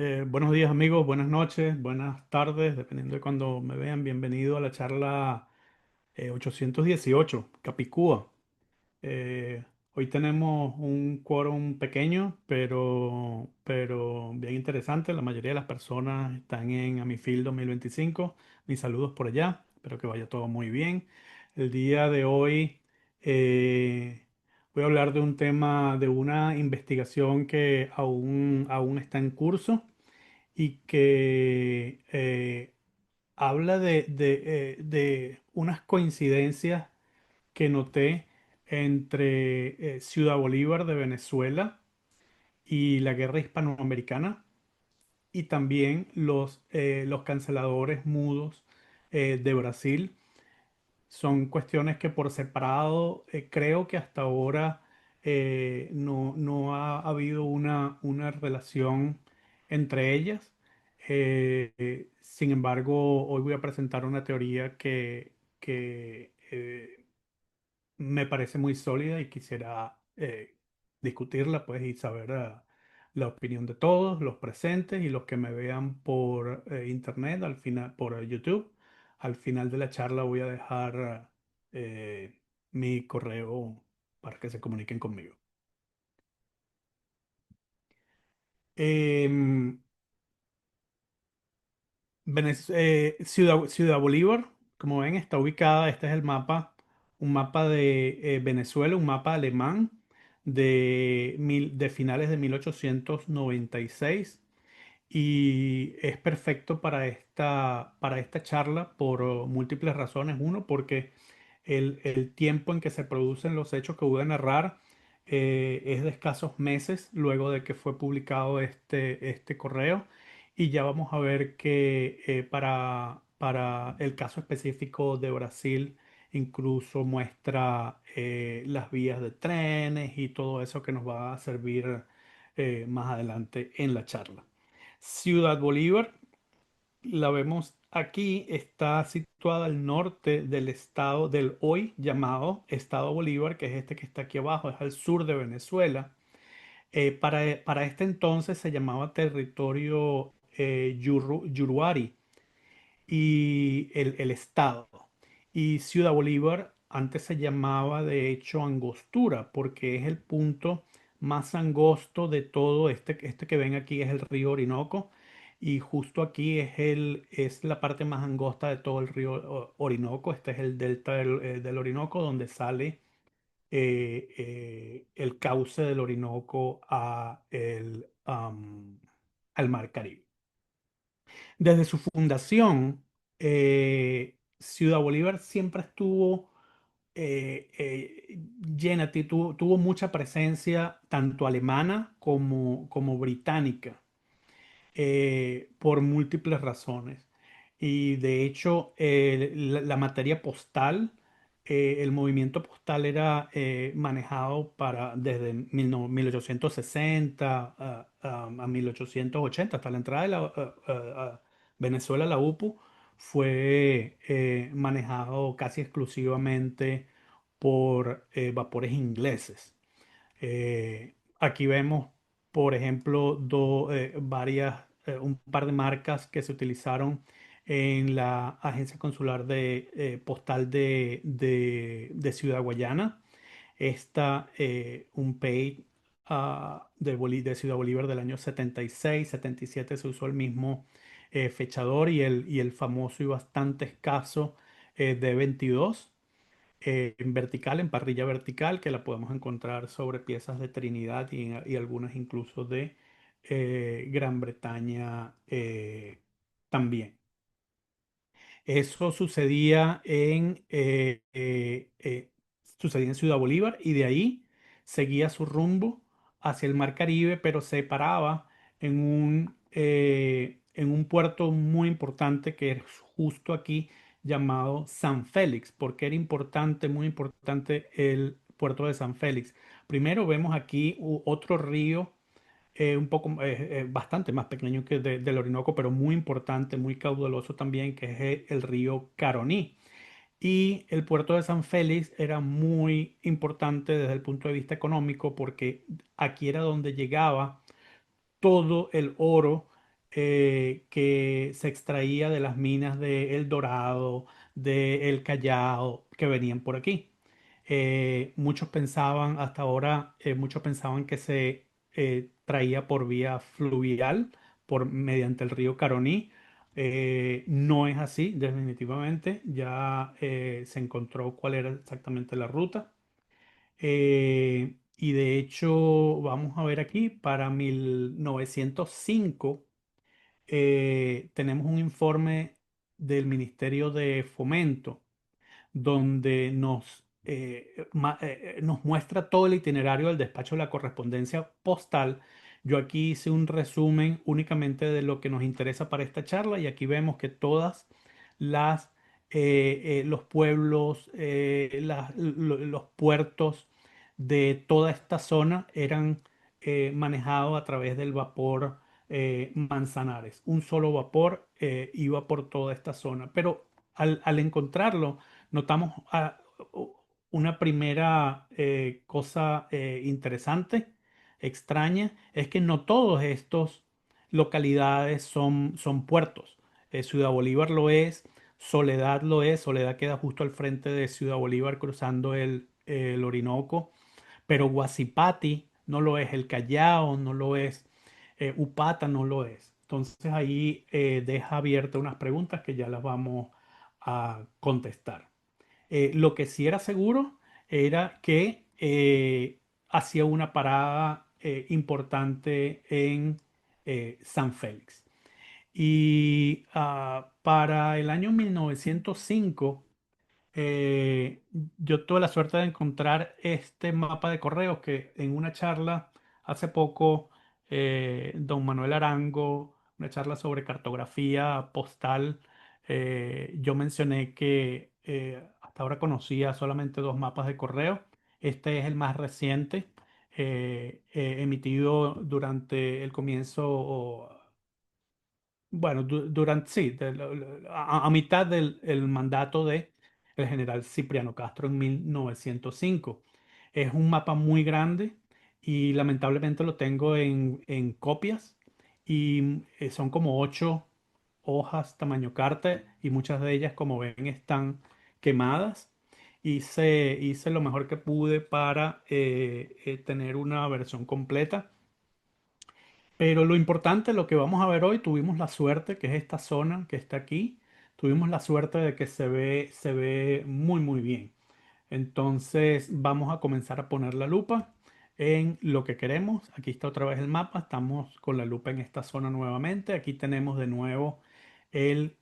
Buenos días amigos, buenas noches, buenas tardes, dependiendo de cuando me vean. Bienvenido a la charla 818, Capicúa. Hoy tenemos un quórum pequeño, pero bien interesante. La mayoría de las personas están en Amifil 2025. Mis saludos por allá, espero que vaya todo muy bien. El día de hoy voy a hablar de un tema, de una investigación que aún está en curso y que habla de unas coincidencias que noté entre Ciudad Bolívar de Venezuela y la guerra hispanoamericana y también los canceladores mudos de Brasil. Son cuestiones que por separado creo que hasta ahora no ha habido una relación entre ellas. Sin embargo, hoy voy a presentar una teoría que me parece muy sólida y quisiera discutirla pues y saber la opinión de todos los presentes y los que me vean por internet, al final por YouTube. Al final de la charla voy a dejar mi correo para que se comuniquen conmigo. Em, Ciudad Bolívar, como ven, está ubicada, este es el mapa, un mapa de Venezuela, un mapa alemán de finales de 1896 y es perfecto para esta charla por múltiples razones. Uno, porque el tiempo en que se producen los hechos que voy a narrar es de escasos meses luego de que fue publicado este correo. Y ya vamos a ver que para el caso específico de Brasil, incluso muestra las vías de trenes y todo eso que nos va a servir más adelante en la charla. Ciudad Bolívar, la vemos aquí, está situada al norte del estado del hoy llamado Estado Bolívar, que es este que está aquí abajo, es al sur de Venezuela. Para este entonces se llamaba territorio Yuruari y el estado. Y Ciudad Bolívar antes se llamaba de hecho Angostura porque es el punto más angosto de todo este que ven aquí es el río Orinoco y justo aquí es la parte más angosta de todo el río Orinoco. Este es el delta del Orinoco donde sale el cauce del Orinoco al Mar Caribe. Desde su fundación, Ciudad Bolívar siempre estuvo llena, tuvo mucha presencia tanto alemana como británica por múltiples razones. Y de hecho, la materia postal, el movimiento postal era manejado desde 1860 a 1880, hasta la entrada de a Venezuela, la UPU, fue manejado casi exclusivamente por vapores ingleses. Aquí vemos, por ejemplo, un par de marcas que se utilizaron en la agencia consular postal de Ciudad Guayana. Un PEI de Ciudad Bolívar del año 76, 77 se usó el mismo fechador y el famoso y bastante escaso D22 en vertical, en parrilla vertical, que la podemos encontrar sobre piezas de Trinidad y algunas incluso de Gran Bretaña también. Eso sucedía en Ciudad Bolívar y de ahí seguía su rumbo hacia el Mar Caribe, pero se paraba en un puerto muy importante que es justo aquí llamado San Félix. ¿Por qué era importante, muy importante el puerto de San Félix? Primero vemos aquí otro río bastante más pequeño que del Orinoco, pero muy importante, muy caudaloso también, que es el río Caroní. Y el puerto de San Félix era muy importante desde el punto de vista económico porque aquí era donde llegaba todo el oro que se extraía de las minas de El Dorado, de El Callao, que venían por aquí. Muchos pensaban, hasta ahora, muchos pensaban que se traía por vía fluvial, mediante el río Caroní. No es así, definitivamente. Ya se encontró cuál era exactamente la ruta. Y de hecho, vamos a ver aquí, para 1905 tenemos un informe del Ministerio de Fomento donde nos muestra todo el itinerario del despacho de la correspondencia postal. Yo aquí hice un resumen únicamente de lo que nos interesa para esta charla y aquí vemos que todas las los pueblos, los puertos de toda esta zona eran manejados a través del vapor Manzanares. Un solo vapor iba por toda esta zona, pero al encontrarlo notamos una primera cosa interesante, extraña, es que no todos estos localidades son puertos. Ciudad Bolívar lo es, Soledad lo es, Soledad queda justo al frente de Ciudad Bolívar cruzando el Orinoco, pero Guasipati no lo es, el Callao no lo es, Upata no lo es. Entonces ahí deja abiertas unas preguntas que ya las vamos a contestar. Lo que sí era seguro era que hacía una parada importante en San Félix. Y para el año 1905 eh, yo tuve la suerte de encontrar este mapa de correos que en una charla hace poco, don Manuel Arango, una charla sobre cartografía postal, yo mencioné que hasta ahora conocía solamente dos mapas de correo. Este es el más reciente, emitido durante el comienzo, bueno, durante, sí, a mitad del el mandato de el general Cipriano Castro en 1905. Es un mapa muy grande y lamentablemente lo tengo en copias y son como 8 hojas tamaño carta y muchas de ellas, como ven, están quemadas. Hice lo mejor que pude para tener una versión completa. Pero lo importante, lo que vamos a ver hoy, tuvimos la suerte, que es esta zona que está aquí, tuvimos la suerte de que se ve muy, muy bien. Entonces vamos a comenzar a poner la lupa en lo que queremos. Aquí está otra vez el mapa, estamos con la lupa en esta zona nuevamente. Aquí tenemos de nuevo el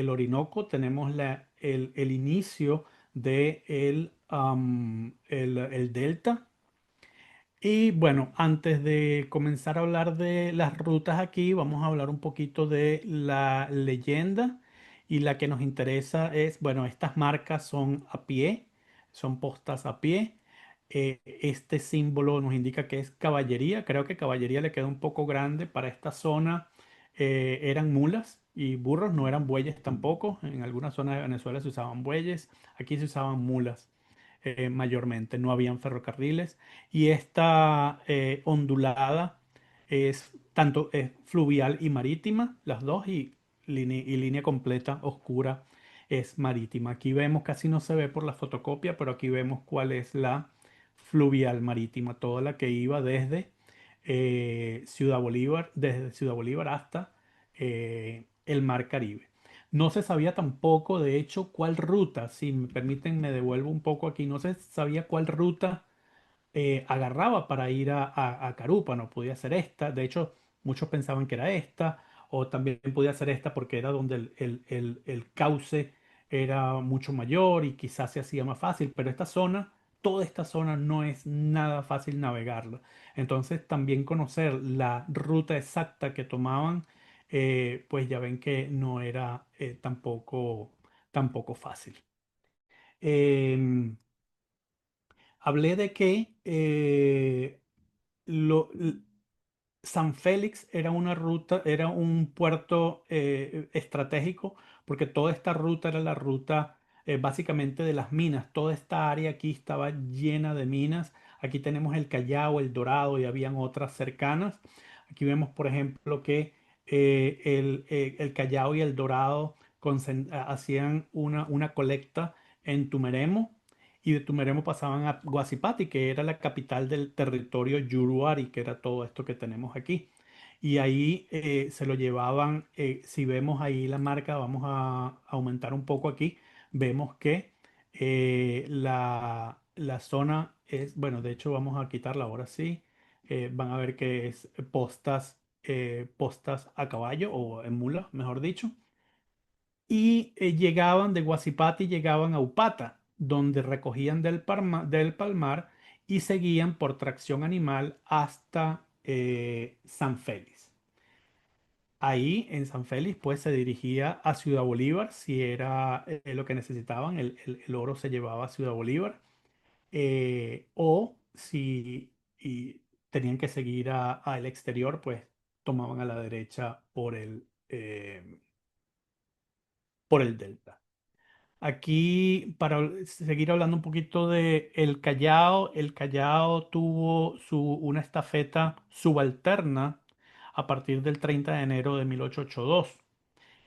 Orinoco, tenemos el inicio de el delta. Y bueno, antes de comenzar a hablar de las rutas aquí, vamos a hablar un poquito de la leyenda. Y la que nos interesa es, bueno, estas marcas son a pie, son postas a pie. Este símbolo nos indica que es caballería. Creo que caballería le queda un poco grande para esta zona. Eran mulas y burros, no eran bueyes tampoco. En algunas zonas de Venezuela se usaban bueyes, aquí se usaban mulas mayormente, no habían ferrocarriles y esta ondulada es tanto fluvial y marítima, las dos, y línea completa oscura es marítima. Aquí vemos, casi no se ve por la fotocopia, pero aquí vemos cuál es la fluvial marítima, toda la que iba desde desde Ciudad Bolívar hasta el Mar Caribe. No se sabía tampoco, de hecho, cuál ruta, si me permiten, me devuelvo un poco aquí, no se sabía cuál ruta agarraba para ir a Carúpano. Podía ser esta, de hecho, muchos pensaban que era esta, o también podía ser esta porque era donde el cauce era mucho mayor y quizás se hacía más fácil, pero esta zona, toda esta zona no es nada fácil navegarla. Entonces, también conocer la ruta exacta que tomaban, pues ya ven que no era tampoco fácil. Em, Hablé de que lo- l- San Félix era una ruta, era un puerto estratégico, porque toda esta ruta era la ruta básicamente de las minas. Toda esta área aquí estaba llena de minas. Aquí tenemos el Callao, el Dorado y habían otras cercanas. Aquí vemos, por ejemplo, que el Callao y el Dorado hacían una colecta en Tumeremo y de Tumeremo pasaban a Guasipati, que era la capital del territorio Yuruari, que era todo esto que tenemos aquí. Y ahí se lo llevaban, si vemos ahí la marca, vamos a aumentar un poco aquí, vemos que la zona es, bueno, de hecho vamos a quitarla ahora sí. Van a ver que es postas a caballo o en mula, mejor dicho. Y llegaban de Guasipati, llegaban a Upata, donde recogían del palmar y seguían por tracción animal hasta San Félix. Ahí en San Félix, pues se dirigía a Ciudad Bolívar si era lo que necesitaban. El oro se llevaba a Ciudad Bolívar. O si tenían que seguir al exterior, pues tomaban a la derecha por el delta. Aquí, para seguir hablando un poquito de el Callao tuvo una estafeta subalterna a partir del 30 de enero de 1882.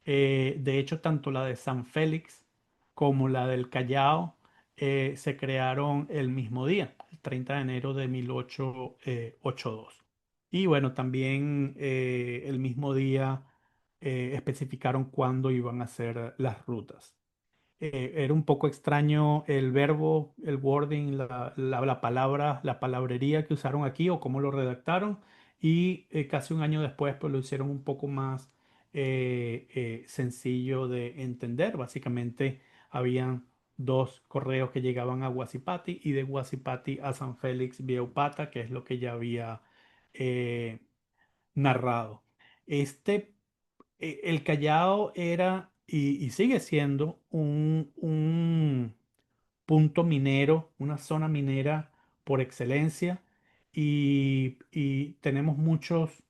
De hecho, tanto la de San Félix como la del Callao se crearon el mismo día, el 30 de enero de 1882. Y bueno, también el mismo día especificaron cuándo iban a ser las rutas. Era un poco extraño el verbo, el wording, la palabra, la palabrería que usaron aquí o cómo lo redactaron. Y casi un año después, pues lo hicieron un poco más sencillo de entender. Básicamente, habían dos correos que llegaban a Guasipati y de Guasipati a San Félix vía Upata, que es lo que ya había eh, narrado. Este el Callao era y sigue siendo un punto minero, una zona minera por excelencia y tenemos muchos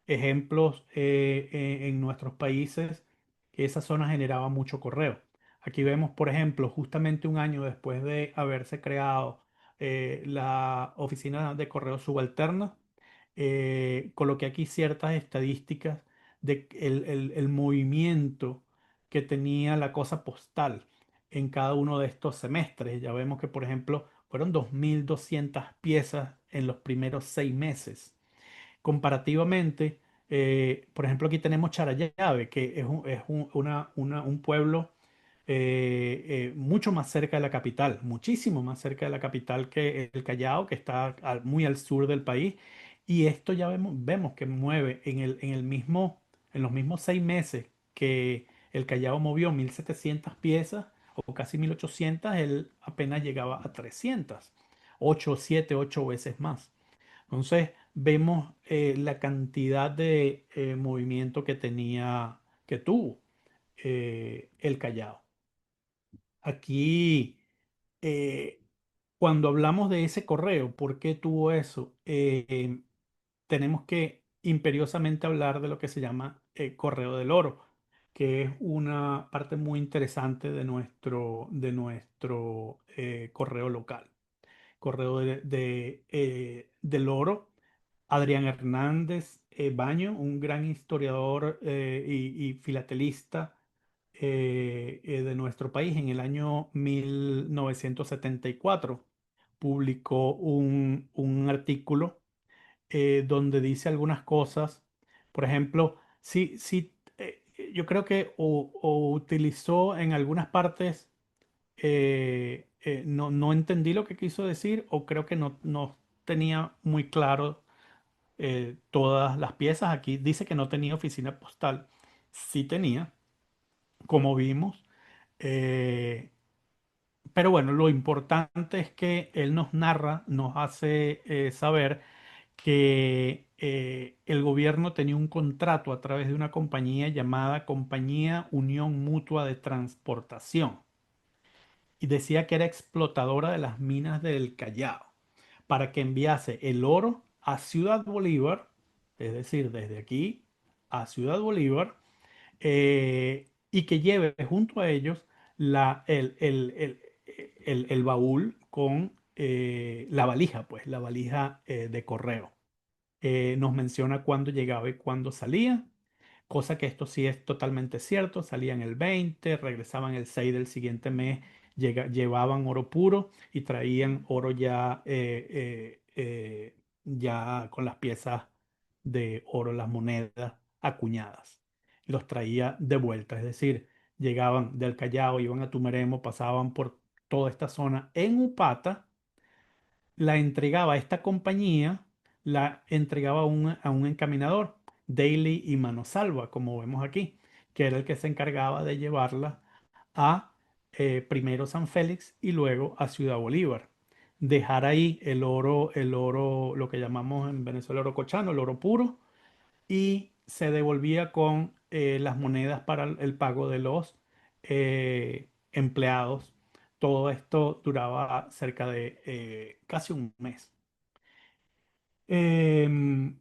ejemplos en nuestros países que esa zona generaba mucho correo. Aquí vemos, por ejemplo, justamente un año después de haberse creado la oficina de correo subalterna, coloqué aquí ciertas estadísticas de el movimiento que tenía la cosa postal en cada uno de estos semestres. Ya vemos que, por ejemplo, fueron 2.200 piezas en los primeros 6 meses. Comparativamente, por ejemplo, aquí tenemos Charallave, que es un pueblo mucho más cerca de la capital, muchísimo más cerca de la capital que el Callao, que está muy al sur del país. Y esto ya vemos que mueve en los mismos 6 meses que el Callao movió 1.700 piezas o casi 1.800, él apenas llegaba a 300, 8, 7, 8 veces más. Entonces vemos la cantidad de movimiento que tuvo el Callao. Aquí, eh, cuando hablamos de ese correo, ¿por qué tuvo eso? Tenemos que imperiosamente hablar de lo que se llama Correo del Oro, que es una parte muy interesante de nuestro correo local. Correo del Oro. Adrián Hernández Baño, un gran historiador y filatelista de nuestro país, en el año 1974 publicó un artículo donde dice algunas cosas. Por ejemplo, sí, sí, yo creo que o utilizó en algunas partes, no entendí lo que quiso decir o creo que no tenía muy claro todas las piezas. Aquí dice que no tenía oficina postal. Sí tenía, como vimos. eh, pero bueno, lo importante es que él nos narra, nos hace saber que el gobierno tenía un contrato a través de una compañía llamada Compañía Unión Mutua de Transportación y decía que era explotadora de las minas del Callao para que enviase el oro a Ciudad Bolívar, es decir, desde aquí a Ciudad Bolívar, y que lleve junto a ellos el baúl con la valija, pues la valija de correo. Nos menciona cuándo llegaba y cuándo salía. cosa que esto sí es totalmente cierto, salían el 20, regresaban el 6 del siguiente mes, llevaban oro puro y traían oro ya, ya con las piezas de oro, las monedas acuñadas. Y los traía de vuelta, es decir, llegaban del Callao, iban a Tumeremo, pasaban por toda esta zona en Upata, la entregaba a esta compañía, la entregaba a un encaminador, Daily y Manosalva, como vemos aquí, que era el que se encargaba de llevarla a primero San Félix y luego a Ciudad Bolívar. Dejar ahí el oro, lo que llamamos en Venezuela oro cochano, el oro puro, y se devolvía con las monedas para el pago de los empleados. Todo esto duraba cerca de casi un mes.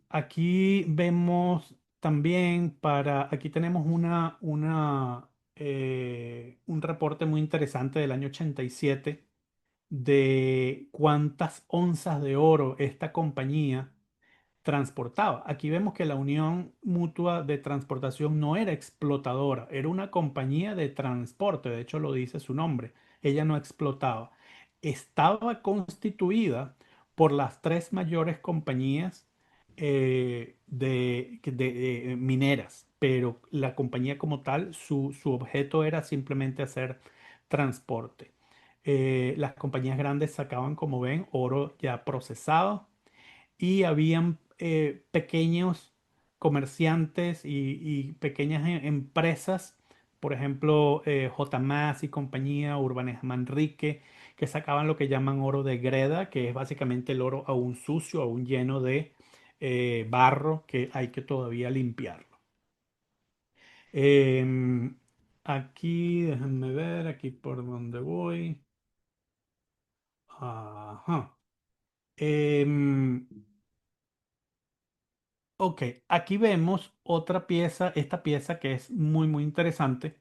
Aquí vemos también aquí tenemos un reporte muy interesante del año 87 de cuántas onzas de oro esta compañía transportaba. Aquí vemos que la Unión Mutua de Transportación no era explotadora, era una compañía de transporte, de hecho lo dice su nombre, ella no explotaba. Estaba constituida por las tres mayores compañías mineras, pero la compañía como tal, su objeto era simplemente hacer transporte. Las compañías grandes sacaban, como ven, oro ya procesado y habían pequeños comerciantes y pequeñas empresas, por ejemplo, J. Mas y compañía, Urbanes Manrique, que sacaban lo que llaman oro de greda, que es básicamente el oro aún sucio, aún lleno de barro que hay que todavía limpiarlo. Em, Aquí, déjenme ver, aquí por donde voy. Ajá. Em, Ok, aquí vemos otra pieza, esta pieza que es muy interesante.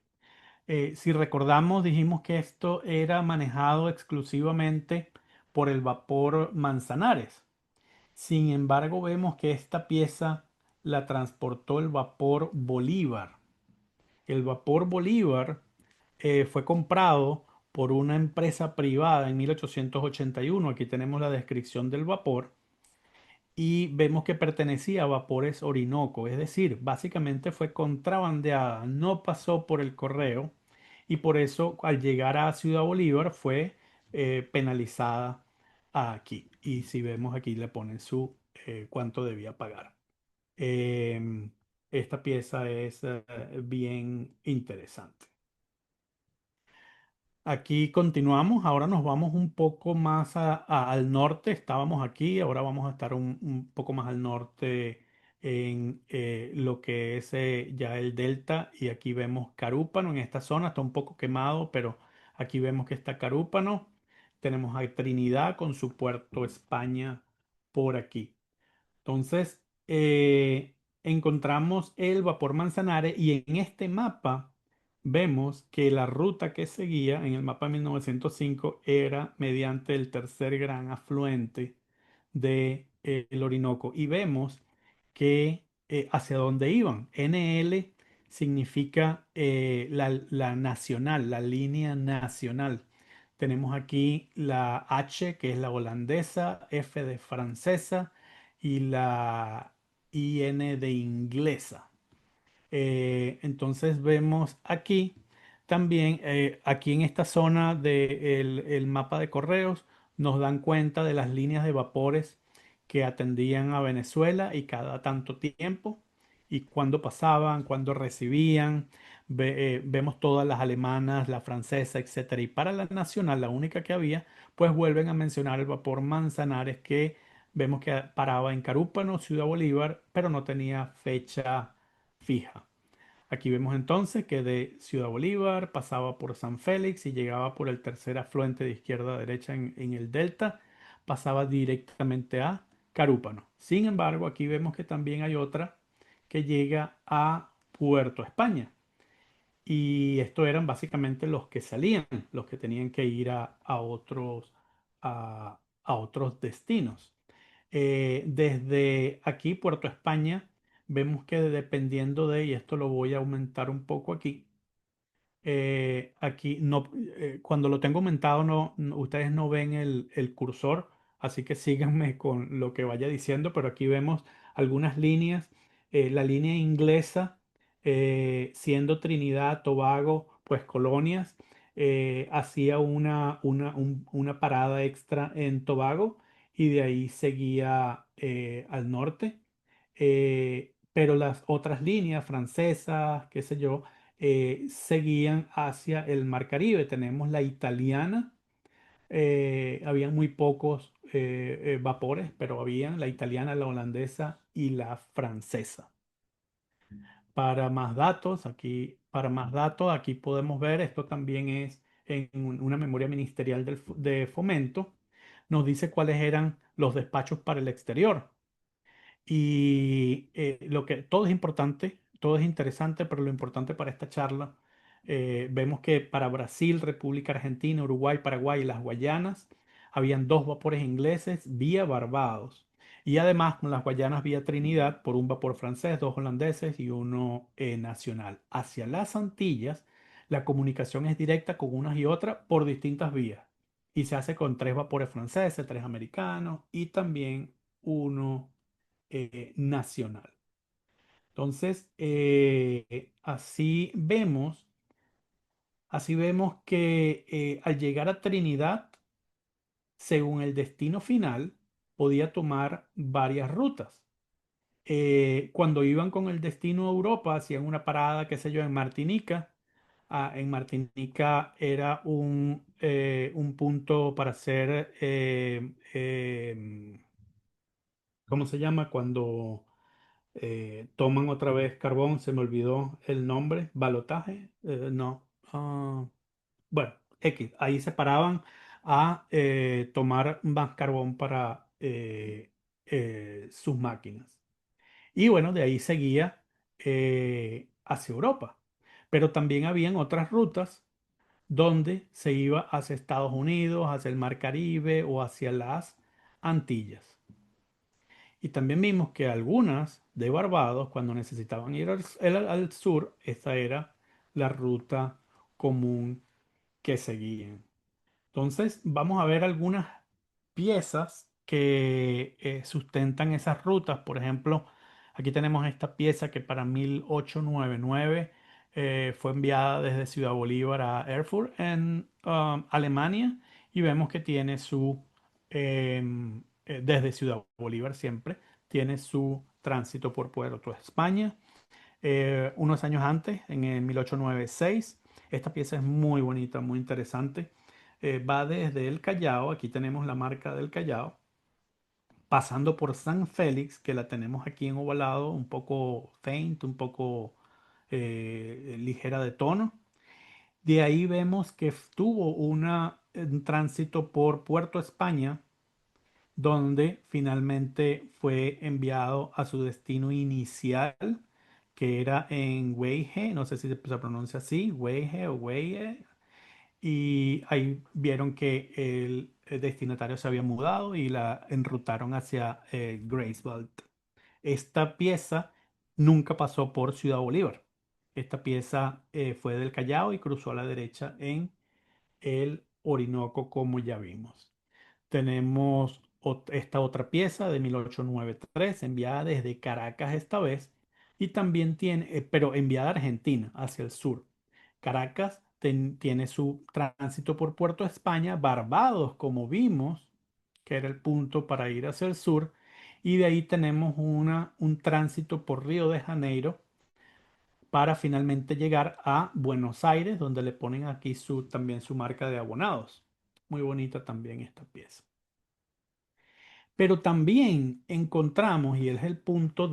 Si recordamos, dijimos que esto era manejado exclusivamente por el vapor Manzanares. Sin embargo, vemos que esta pieza la transportó el vapor Bolívar. El vapor Bolívar fue comprado por una empresa privada en 1881. Aquí tenemos la descripción del vapor y vemos que pertenecía a Vapores Orinoco, es decir, básicamente fue contrabandeada, no pasó por el correo y por eso al llegar a Ciudad Bolívar fue penalizada aquí. Y si vemos aquí le ponen su cuánto debía pagar. Em, Esta pieza es bien interesante. Aquí continuamos, ahora nos vamos un poco más al norte, estábamos aquí, ahora vamos a estar un poco más al norte en lo que es ya el delta y aquí vemos Carúpano en esta zona, está un poco quemado, pero aquí vemos que está Carúpano, tenemos a Trinidad con su puerto España por aquí. Entonces, encontramos el vapor Manzanares y en este mapa vemos que la ruta que seguía en el mapa 1905 era mediante el tercer gran afluente del Orinoco. Y vemos que hacia dónde iban. NL significa la nacional, la línea nacional. Tenemos aquí la H, que es la holandesa, F de francesa y la IN de inglesa. Entonces vemos aquí también, aquí en esta zona del mapa de correos, nos dan cuenta de las líneas de vapores que atendían a Venezuela y cada tanto tiempo, y cuándo pasaban, cuándo recibían. Vemos todas las alemanas, la francesa, etcétera. Y para la nacional, la única que había, pues vuelven a mencionar el vapor Manzanares que vemos que paraba en Carúpano, Ciudad Bolívar, pero no tenía fecha fija. Aquí vemos entonces que de Ciudad Bolívar pasaba por San Félix y llegaba por el tercer afluente de izquierda a derecha en el delta, pasaba directamente a Carúpano. Sin embargo, aquí vemos que también hay otra que llega a Puerto España. Y estos eran básicamente los que salían, los que tenían que ir a otros destinos. Desde aquí, Puerto España, vemos que dependiendo de, y esto lo voy a aumentar un poco aquí, aquí no, cuando lo tengo aumentado ustedes no ven el cursor, así que síganme con lo que vaya diciendo, pero aquí vemos algunas líneas. La línea inglesa, siendo Trinidad, Tobago, pues colonias, hacía una parada extra en Tobago y de ahí seguía al norte. Pero las otras líneas francesas, qué sé yo, seguían hacia el Mar Caribe. Tenemos la italiana, habían muy pocos vapores, pero habían la italiana, la holandesa y la francesa. Para más datos, aquí podemos ver, esto también es en una memoria ministerial de Fomento, nos dice cuáles eran los despachos para el exterior. Y lo que todo es importante, todo es interesante, pero lo importante para esta charla, vemos que para Brasil, República Argentina, Uruguay, Paraguay y las Guayanas habían dos vapores ingleses vía Barbados. Y además con las Guayanas vía Trinidad por un vapor francés, dos holandeses y uno nacional. Hacia las Antillas, la comunicación es directa con unas y otras por distintas vías. Y se hace con tres vapores franceses, tres americanos y también uno nacional. Entonces, así vemos que al llegar a Trinidad, según el destino final, podía tomar varias rutas. Cuando iban con el destino a Europa, hacían una parada, qué sé yo, en Martinica. En Martinica era un punto para hacer, ¿cómo se llama? Cuando toman otra vez carbón, se me olvidó el nombre, balotaje, no. Bueno, X, ahí se paraban a tomar más carbón para sus máquinas. Y bueno, de ahí seguía hacia Europa. Pero también habían otras rutas donde se iba hacia Estados Unidos, hacia el Mar Caribe o hacia las Antillas. Y también vimos que algunas de Barbados, cuando necesitaban ir al sur, esta era la ruta común que seguían. Entonces, vamos a ver algunas piezas que sustentan esas rutas. Por ejemplo, aquí tenemos esta pieza que para 1899 fue enviada desde Ciudad Bolívar a Erfurt en Alemania y vemos que tiene desde Ciudad Bolívar siempre, tiene su tránsito por Puerto España. Unos años antes, en el 1896. Esta pieza es muy bonita, muy interesante. Va desde el Callao, aquí tenemos la marca del Callao, pasando por San Félix, que la tenemos aquí en ovalado, un poco faint, un poco ligera de tono. De ahí vemos que tuvo un tránsito por Puerto España, donde finalmente fue enviado a su destino inicial, que era en Weije, no sé si se pronuncia así, Weije o Weije, y ahí vieron que el destinatario se había mudado y la enrutaron hacia Greifswald. Esta pieza nunca pasó por Ciudad Bolívar. Esta pieza fue del Callao y cruzó a la derecha en el Orinoco, como ya vimos. Tenemos esta otra pieza de 1893 enviada desde Caracas esta vez y también tiene, pero enviada a Argentina, hacia el sur. Caracas tiene su tránsito por Puerto España, Barbados, como vimos, que era el punto para ir hacia el sur, y de ahí tenemos un tránsito por Río de Janeiro para finalmente llegar a Buenos Aires, donde le ponen aquí también su marca de abonados. Muy bonita también esta pieza. Pero también encontramos, y es el punto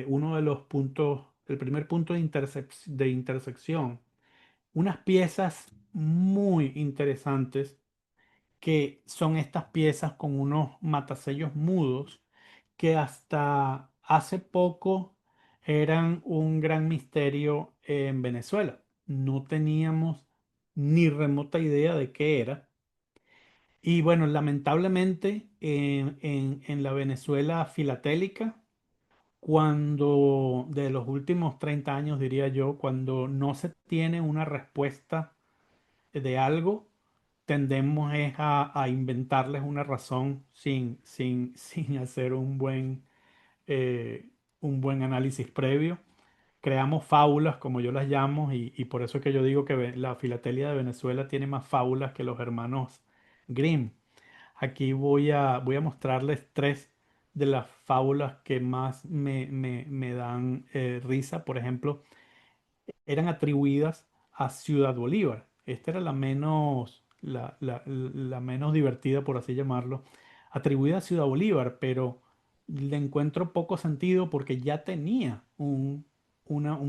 uno de los puntos, el primer punto de intersección, unas piezas muy interesantes que son estas piezas con unos matasellos mudos que hasta hace poco eran un gran misterio en Venezuela. No teníamos ni remota idea de qué era. Y bueno, lamentablemente en la Venezuela filatélica cuando, de los últimos 30 años diría yo, cuando no se tiene una respuesta de algo, tendemos es a inventarles una razón sin hacer eh, un buen análisis previo. Creamos fábulas, como yo las llamo, y por eso es que yo digo que la filatelia de Venezuela tiene más fábulas que los hermanos Grimm. Aquí voy a mostrarles tres de las fábulas que más me dan risa. Por ejemplo, eran atribuidas a Ciudad Bolívar. Esta era la menos divertida, por así llamarlo, atribuida a Ciudad Bolívar, pero le encuentro poco sentido porque ya tenía un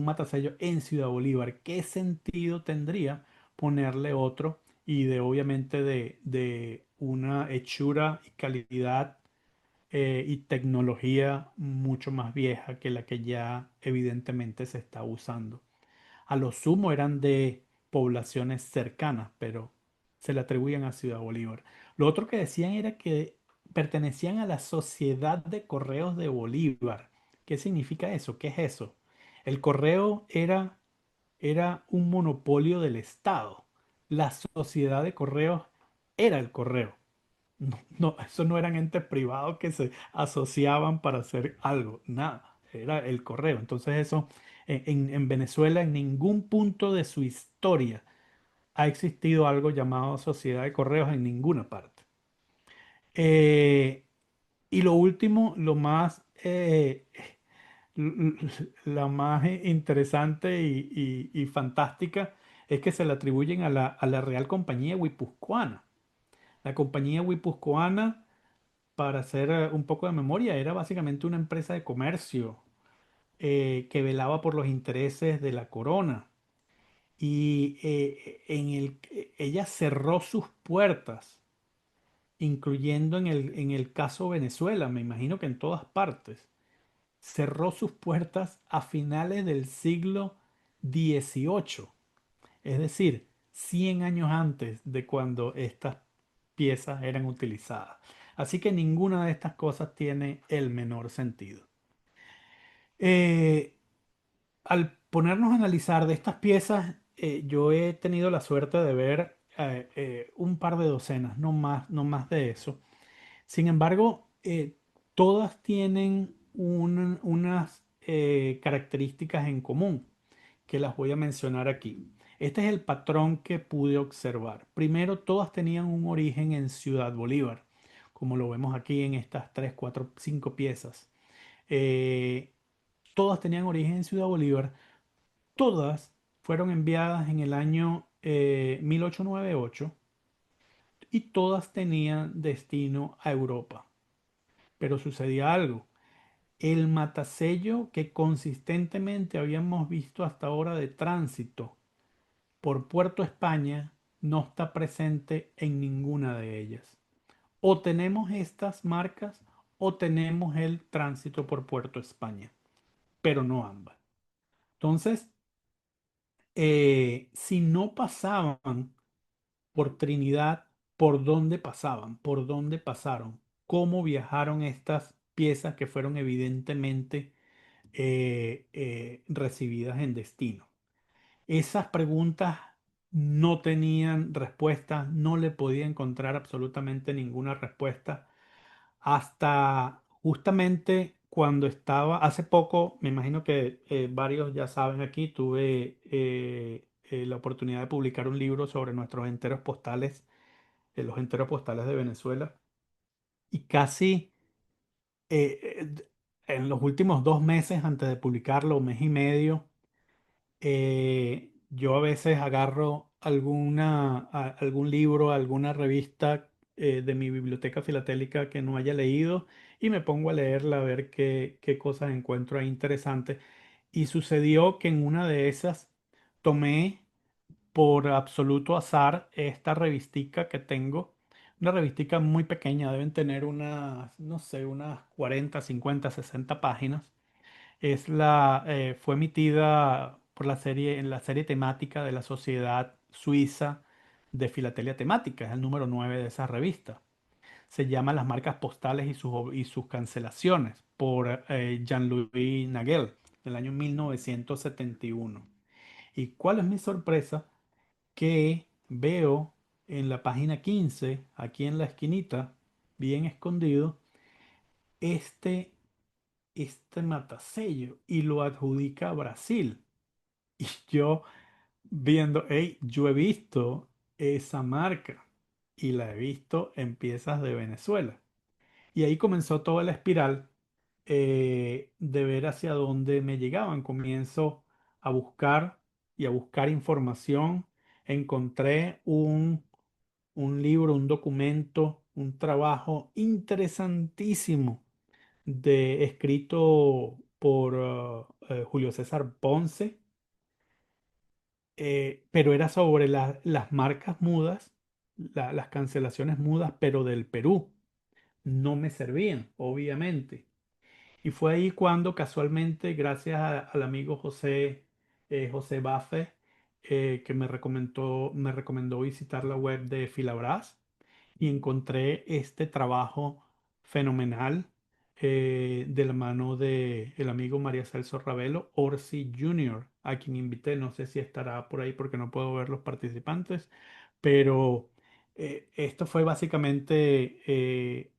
matasello en Ciudad Bolívar. ¿Qué sentido tendría ponerle otro y de obviamente de una hechura y calidad y tecnología mucho más vieja que la que ya evidentemente se está usando? A lo sumo eran de poblaciones cercanas, pero se le atribuían a Ciudad Bolívar. Lo otro que decían era que pertenecían a la Sociedad de Correos de Bolívar. ¿Qué significa eso? ¿Qué es eso? El correo era un monopolio del Estado. La Sociedad de Correos era el correo. No, no, eso no eran entes privados que se asociaban para hacer algo, nada, era el correo. Entonces eso, en Venezuela, en ningún punto de su historia ha existido algo llamado sociedad de correos en ninguna parte. Eh, y lo último, l- la más interesante y fantástica es que se le atribuyen a a la Real Compañía Guipuzcoana. La Compañía Guipuzcoana, para hacer un poco de memoria, era básicamente una empresa de comercio que velaba por los intereses de la corona. Y ella cerró sus puertas, incluyendo en el caso Venezuela, me imagino que en todas partes. Cerró sus puertas a finales del siglo XVIII, es decir, 100 años antes de cuando estas piezas eran utilizadas. Así que ninguna de estas cosas tiene el menor sentido. Eh, Al ponernos a analizar de estas piezas, yo he tenido la suerte de ver un par de docenas, no más de eso. Sin embargo, todas tienen unas características en común que las voy a mencionar aquí. Este es el patrón que pude observar. Primero, todas tenían un origen en Ciudad Bolívar, como lo vemos aquí en estas 3, 4, 5 piezas. Eh, Todas tenían origen en Ciudad Bolívar, todas fueron enviadas en el año 1898 y todas tenían destino a Europa. Pero sucedía algo. El matasello que consistentemente habíamos visto hasta ahora de tránsito por Puerto España no está presente en ninguna de ellas. O tenemos estas marcas o tenemos el tránsito por Puerto España, pero no ambas. Entonces, si no pasaban por Trinidad, ¿por dónde pasaban? ¿Por dónde pasaron? ¿Cómo viajaron estas piezas que fueron evidentemente recibidas en destino? Esas preguntas no tenían respuesta, no le podía encontrar absolutamente ninguna respuesta hasta justamente cuando estaba, hace poco, me imagino que varios ya saben aquí, tuve la oportunidad de publicar un libro sobre nuestros enteros postales, los enteros postales de Venezuela, y casi en los últimos 2 meses antes de publicarlo, un mes y medio, yo a veces agarro algún libro, alguna revista de mi biblioteca filatélica que no haya leído y me pongo a leerla a ver qué cosas encuentro ahí interesantes. Y sucedió que en una de esas tomé por absoluto azar esta revistica que tengo, una revistica muy pequeña, deben tener unas, no sé, unas 40, 50, 60 páginas. Fue emitida por en la serie temática de la Sociedad Suiza de Filatelia Temática, es el número 9 de esa revista. Se llama Las marcas postales y sus cancelaciones. por Jean-Louis Naguel del año 1971. ¿Y cuál es mi sorpresa? Que veo en la página 15, aquí en la esquinita, bien escondido, este, este matasello y lo adjudica a Brasil. Y yo viendo, hey, yo he visto esa marca y la he visto en piezas de Venezuela. Y ahí comenzó toda la espiral de ver hacia dónde me llegaban. Comienzo a buscar y a buscar información. Encontré un libro, un documento, un trabajo interesantísimo escrito por Julio César Ponce, pero era sobre las marcas mudas, las cancelaciones mudas, pero del Perú. No me servían, obviamente. Y fue ahí cuando casualmente, gracias al amigo José, José Bafe, que me recomendó visitar la web de Filabras y encontré este trabajo fenomenal de la mano de el amigo María Celso Ravelo, Orsi Jr., a quien invité. No sé si estará por ahí porque no puedo ver los participantes, pero esto fue básicamente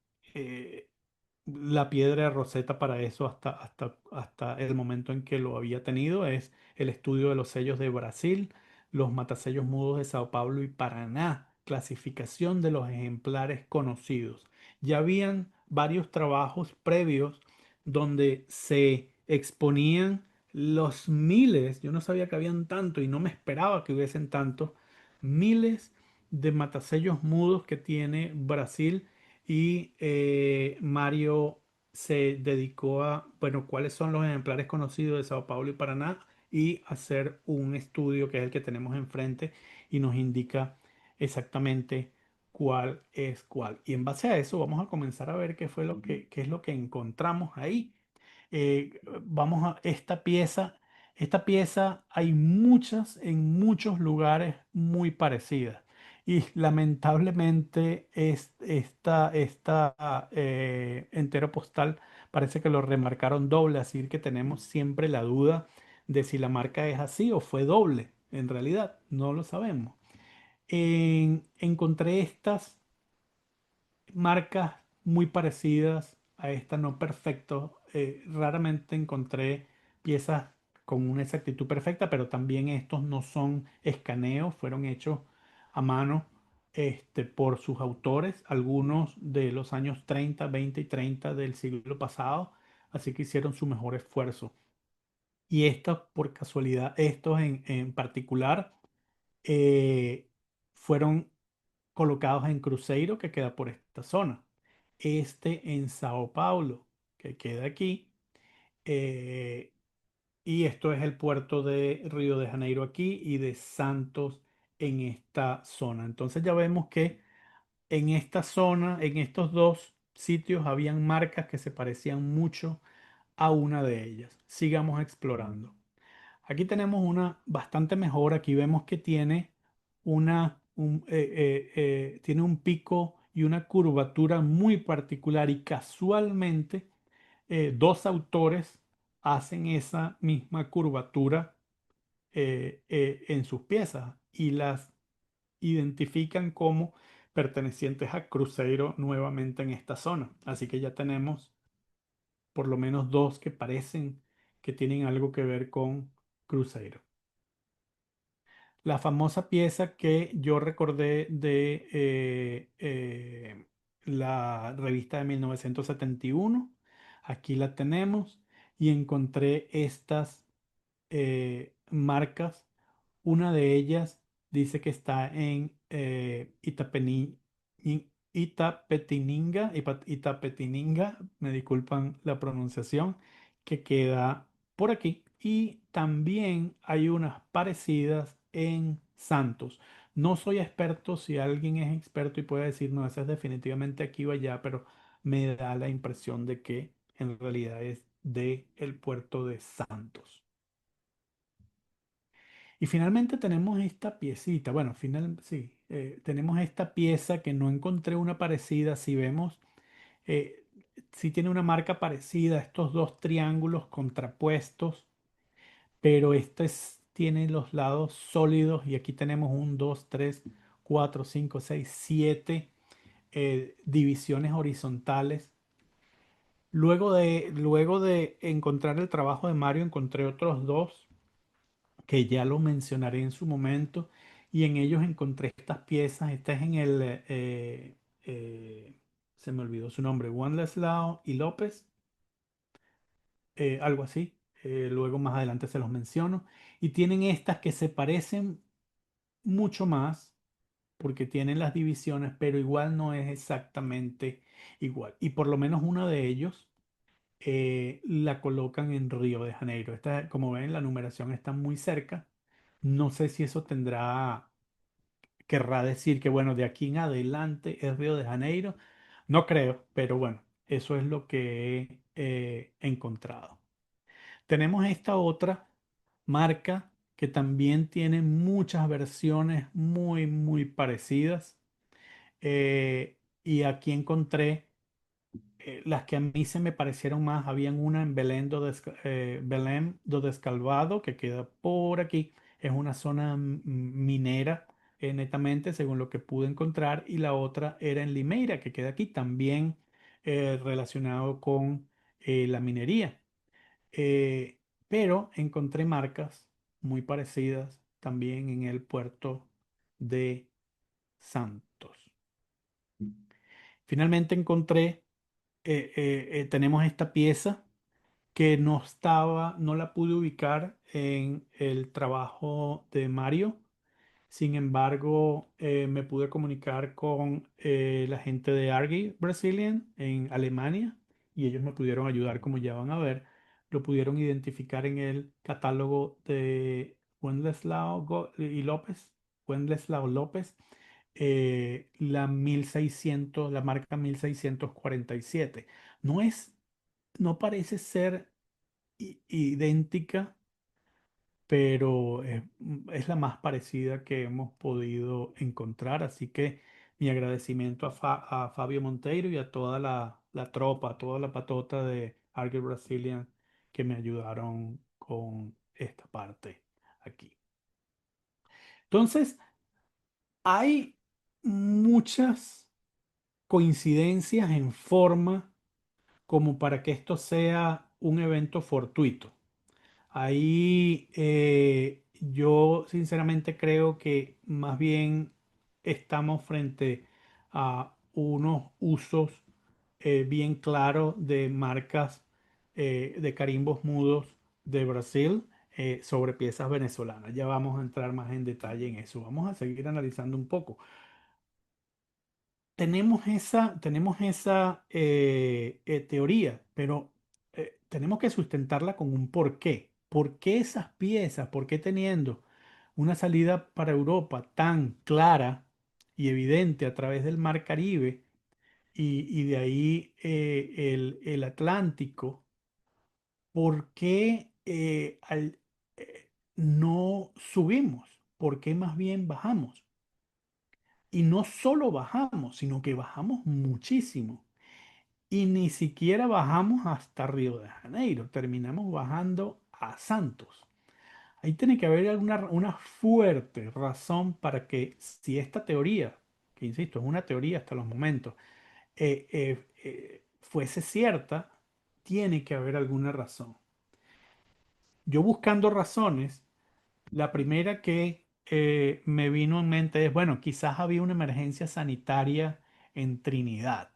la piedra de Rosetta para eso hasta el momento en que lo había tenido. Es el estudio de los sellos de Brasil, los matasellos mudos de Sao Paulo y Paraná, clasificación de los ejemplares conocidos. Ya habían varios trabajos previos donde se exponían los miles, yo no sabía que habían tanto y no me esperaba que hubiesen tantos, miles de matasellos mudos que tiene Brasil y Mario se dedicó a, bueno, cuáles son los ejemplares conocidos de Sao Paulo y Paraná y hacer un estudio que es el que tenemos enfrente y nos indica exactamente cuál es cuál. Y en base a eso vamos a comenzar a ver qué fue qué es lo que encontramos ahí. Vamos a esta pieza hay muchas en muchos lugares muy parecidas. Y lamentablemente esta entero postal parece que lo remarcaron doble, así que tenemos siempre la duda de si la marca es así o fue doble. En realidad, no lo sabemos. Encontré estas marcas muy parecidas a esta, no perfecto. Raramente encontré piezas con una exactitud perfecta, pero también estos no son escaneos, fueron hechos a mano por sus autores, algunos de los años 30, 20 y 30 del siglo pasado, así que hicieron su mejor esfuerzo. Y estos, por casualidad, estos en particular, eh, fueron colocados en Cruzeiro, que queda por esta zona. Este en Sao Paulo, que queda aquí. eh, y esto es el puerto de Río de Janeiro aquí y de Santos en esta zona. Entonces ya vemos que en esta zona, en estos dos sitios, habían marcas que se parecían mucho a una de ellas. Sigamos explorando. Aquí tenemos una bastante mejor. Aquí vemos que tiene tiene un pico y una curvatura muy particular y casualmente dos autores hacen esa misma curvatura en sus piezas y las identifican como pertenecientes a Cruzeiro nuevamente en esta zona. Así que ya tenemos por lo menos dos que parecen que tienen algo que ver con Cruzeiro. La famosa pieza que yo recordé de la revista de 1971. Aquí la tenemos y encontré estas marcas. Una de ellas dice que está en Itapetininga, me disculpan la pronunciación, que queda por aquí. Y también hay unas parecidas en Santos. No soy experto, si alguien es experto y puede decir, no, esa es definitivamente aquí o allá, pero me da la impresión de que en realidad es de el puerto de Santos. Y finalmente tenemos esta piecita. Bueno, tenemos esta pieza que no encontré una parecida. Si vemos, sí tiene una marca parecida, estos dos triángulos contrapuestos, pero tiene los lados sólidos y aquí tenemos un, dos, tres, cuatro, cinco, seis, siete divisiones horizontales. Luego de encontrar el trabajo de Mario, encontré otros dos que ya lo mencionaré en su momento y en ellos encontré estas piezas. Esta es en eh, se me olvidó su nombre, Juan Leslao y López, algo así. Luego más adelante se los menciono. Y tienen estas que se parecen mucho más porque tienen las divisiones, pero igual no es exactamente igual. Y por lo menos uno de ellos la colocan en Río de Janeiro. Esta, como ven, la numeración está muy cerca. No sé si eso querrá decir que, bueno, de aquí en adelante es Río de Janeiro. No creo, pero bueno, eso es lo que he encontrado. Tenemos esta otra marca que también tiene muchas versiones muy, muy parecidas. Y aquí encontré las que a mí se me parecieron más. Habían una en Belém do Descalvado, que queda por aquí. Es una zona minera, netamente, según lo que pude encontrar. Y la otra era en Limeira, que queda aquí, también relacionado con la minería. Eh, pero encontré marcas muy parecidas también en el puerto de Santos. Finalmente encontré, tenemos esta pieza que no la pude ubicar en el trabajo de Mario. Sin embargo, me pude comunicar con la gente de Argy Brazilian en Alemania y ellos me pudieron ayudar, como ya van a ver, lo pudieron identificar en el catálogo de y López, Wenceslao López, la 1600, la marca 1647. No es, no parece ser idéntica, pero es la más parecida que hemos podido encontrar. Así que mi agradecimiento a Fabio Monteiro y a toda la tropa, a toda la patota de Argue Brazilian que me ayudaron con esta parte aquí. Entonces, hay muchas coincidencias en forma como para que esto sea un evento fortuito. Ahí yo sinceramente creo que más bien estamos frente a unos usos bien claros de marcas de carimbos mudos de Brasil sobre piezas venezolanas. Ya vamos a entrar más en detalle en eso. Vamos a seguir analizando un poco. Tenemos esa teoría, pero tenemos que sustentarla con un porqué. ¿Por qué esas piezas? ¿Por qué teniendo una salida para Europa tan clara y evidente a través del Mar Caribe y de ahí el Atlántico? ¿Por qué no subimos? ¿Por qué más bien bajamos? Y no solo bajamos, sino que bajamos muchísimo. Y ni siquiera bajamos hasta Río de Janeiro, terminamos bajando a Santos. Ahí tiene que haber una fuerte razón para que si esta teoría, que insisto, es una teoría hasta los momentos, fuese cierta, tiene que haber alguna razón. Yo buscando razones, la primera que me vino en mente es, bueno, quizás había una emergencia sanitaria en Trinidad.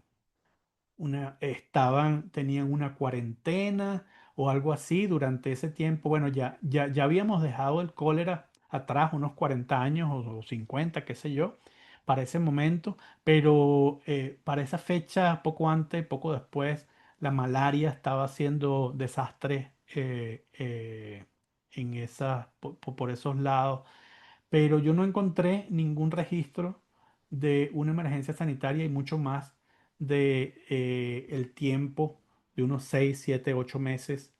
Tenían una cuarentena o algo así durante ese tiempo. Bueno, ya habíamos dejado el cólera atrás, unos 40 años o 50, qué sé yo, para ese momento, pero para esa fecha, poco antes, poco después, la malaria estaba haciendo desastres por esos lados, pero yo no encontré ningún registro de una emergencia sanitaria y mucho más de el tiempo de unos 6 7 8 meses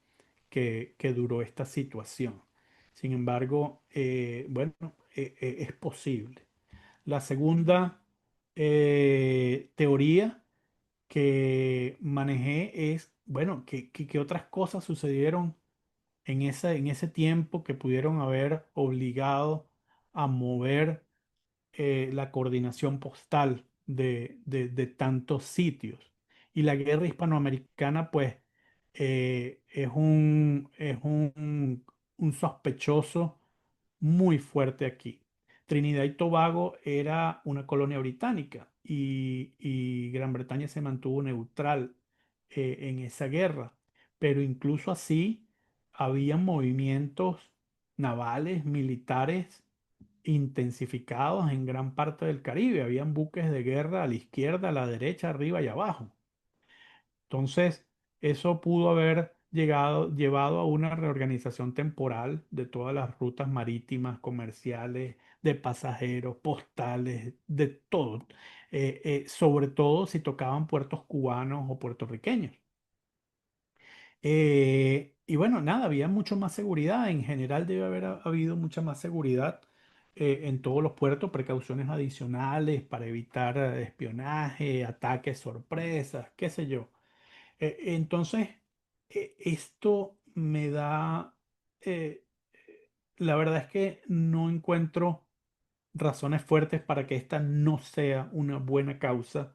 que duró esta situación. Sin embargo, bueno, es posible. La segunda teoría que manejé es, bueno, qué otras cosas sucedieron en ese tiempo que pudieron haber obligado a mover la coordinación postal de tantos sitios. Y la guerra hispanoamericana, pues, un sospechoso muy fuerte aquí. Trinidad y Tobago era una colonia británica y Gran Bretaña se mantuvo neutral en esa guerra. Pero incluso así, había movimientos navales, militares intensificados en gran parte del Caribe. Habían buques de guerra a la izquierda, a la derecha, arriba y abajo. Entonces, eso pudo haber llevado a una reorganización temporal de todas las rutas marítimas, comerciales, de pasajeros, postales, de todo. Sobre todo si tocaban puertos cubanos o puertorriqueños. Y bueno, nada, había mucho más seguridad. En general debe haber habido mucha más seguridad en todos los puertos, precauciones adicionales para evitar espionaje, ataques, sorpresas, qué sé yo. Entonces, esto me da, eh, la verdad es que no encuentro razones fuertes para que esta no sea una buena causa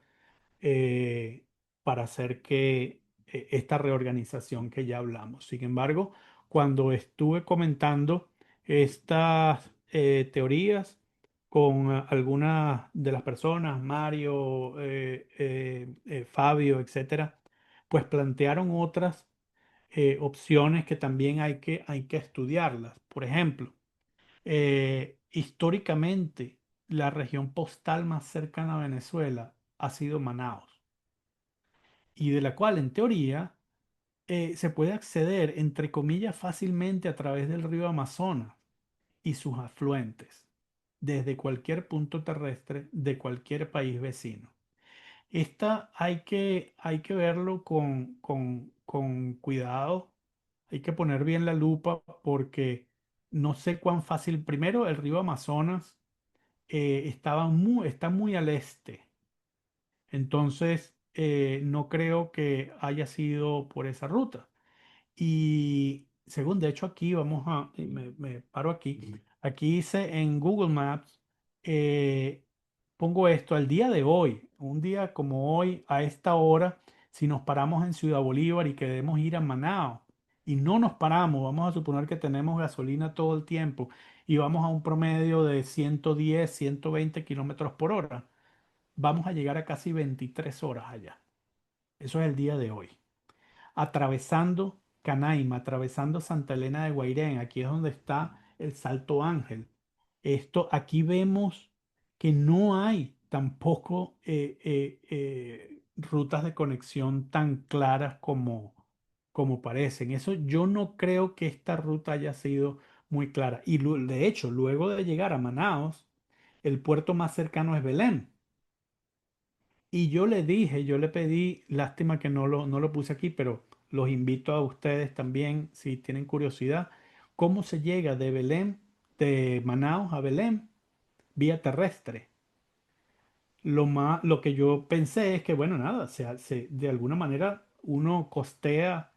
eh, para hacer que esta reorganización que ya hablamos. Sin embargo, cuando estuve comentando estas teorías con algunas de las personas, Mario, Fabio, etcétera, pues plantearon otras opciones que también hay que estudiarlas. Por ejemplo, históricamente, la región postal más cercana a Venezuela ha sido Manaos y de la cual en teoría se puede acceder, entre comillas, fácilmente a través del río Amazonas y sus afluentes, desde cualquier punto terrestre de cualquier país vecino. Esta hay que verlo con cuidado, hay que poner bien la lupa porque no sé cuán fácil, primero el río Amazonas está muy al este. Entonces, no creo que haya sido por esa ruta. Y según, de hecho, aquí vamos a, y me paro aquí. Aquí hice en Google Maps, eh, pongo esto al día de hoy, un día como hoy, a esta hora, si nos paramos en Ciudad Bolívar y queremos ir a Manao y no nos paramos, vamos a suponer que tenemos gasolina todo el tiempo y vamos a un promedio de 110, 120 kilómetros por hora, vamos a llegar a casi 23 horas allá. Eso es el día de hoy. Atravesando Canaima, atravesando Santa Elena de Guairén, aquí es donde está el Salto Ángel. Esto, aquí vemos que no hay tampoco rutas de conexión tan claras como parecen. Eso yo no creo que esta ruta haya sido muy clara. Y de hecho, luego de llegar a Manaos, el puerto más cercano es Belén. Y yo le dije, yo le pedí, lástima que no lo puse aquí, pero los invito a ustedes también, si tienen curiosidad, cómo se llega de Belén, de Manaos a Belén, vía terrestre. Lo que yo pensé es que, bueno, nada, de alguna manera uno costea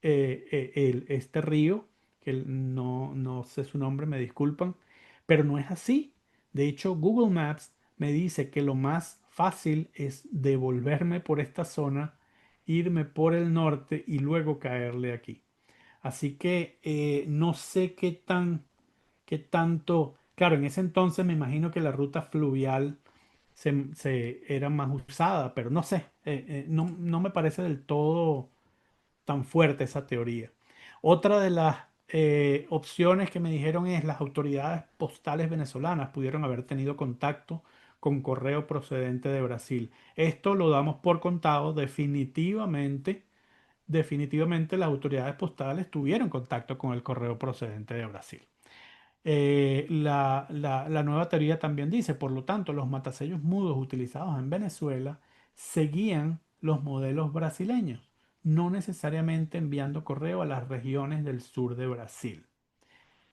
este río, no sé su nombre, me disculpan, pero no es así. De hecho, Google Maps me dice que lo más fácil es devolverme por esta zona, irme por el norte y luego caerle aquí. Así que no sé qué tanto, claro, en ese entonces me imagino que la ruta fluvial era más usada, pero no sé, no me parece del todo tan fuerte esa teoría. Otra de las opciones que me dijeron es las autoridades postales venezolanas pudieron haber tenido contacto con correo procedente de Brasil. Esto lo damos por contado definitivamente. Definitivamente las autoridades postales tuvieron contacto con el correo procedente de Brasil. La nueva teoría también dice, por lo tanto, los matasellos mudos utilizados en Venezuela seguían los modelos brasileños, no necesariamente enviando correo a las regiones del sur de Brasil.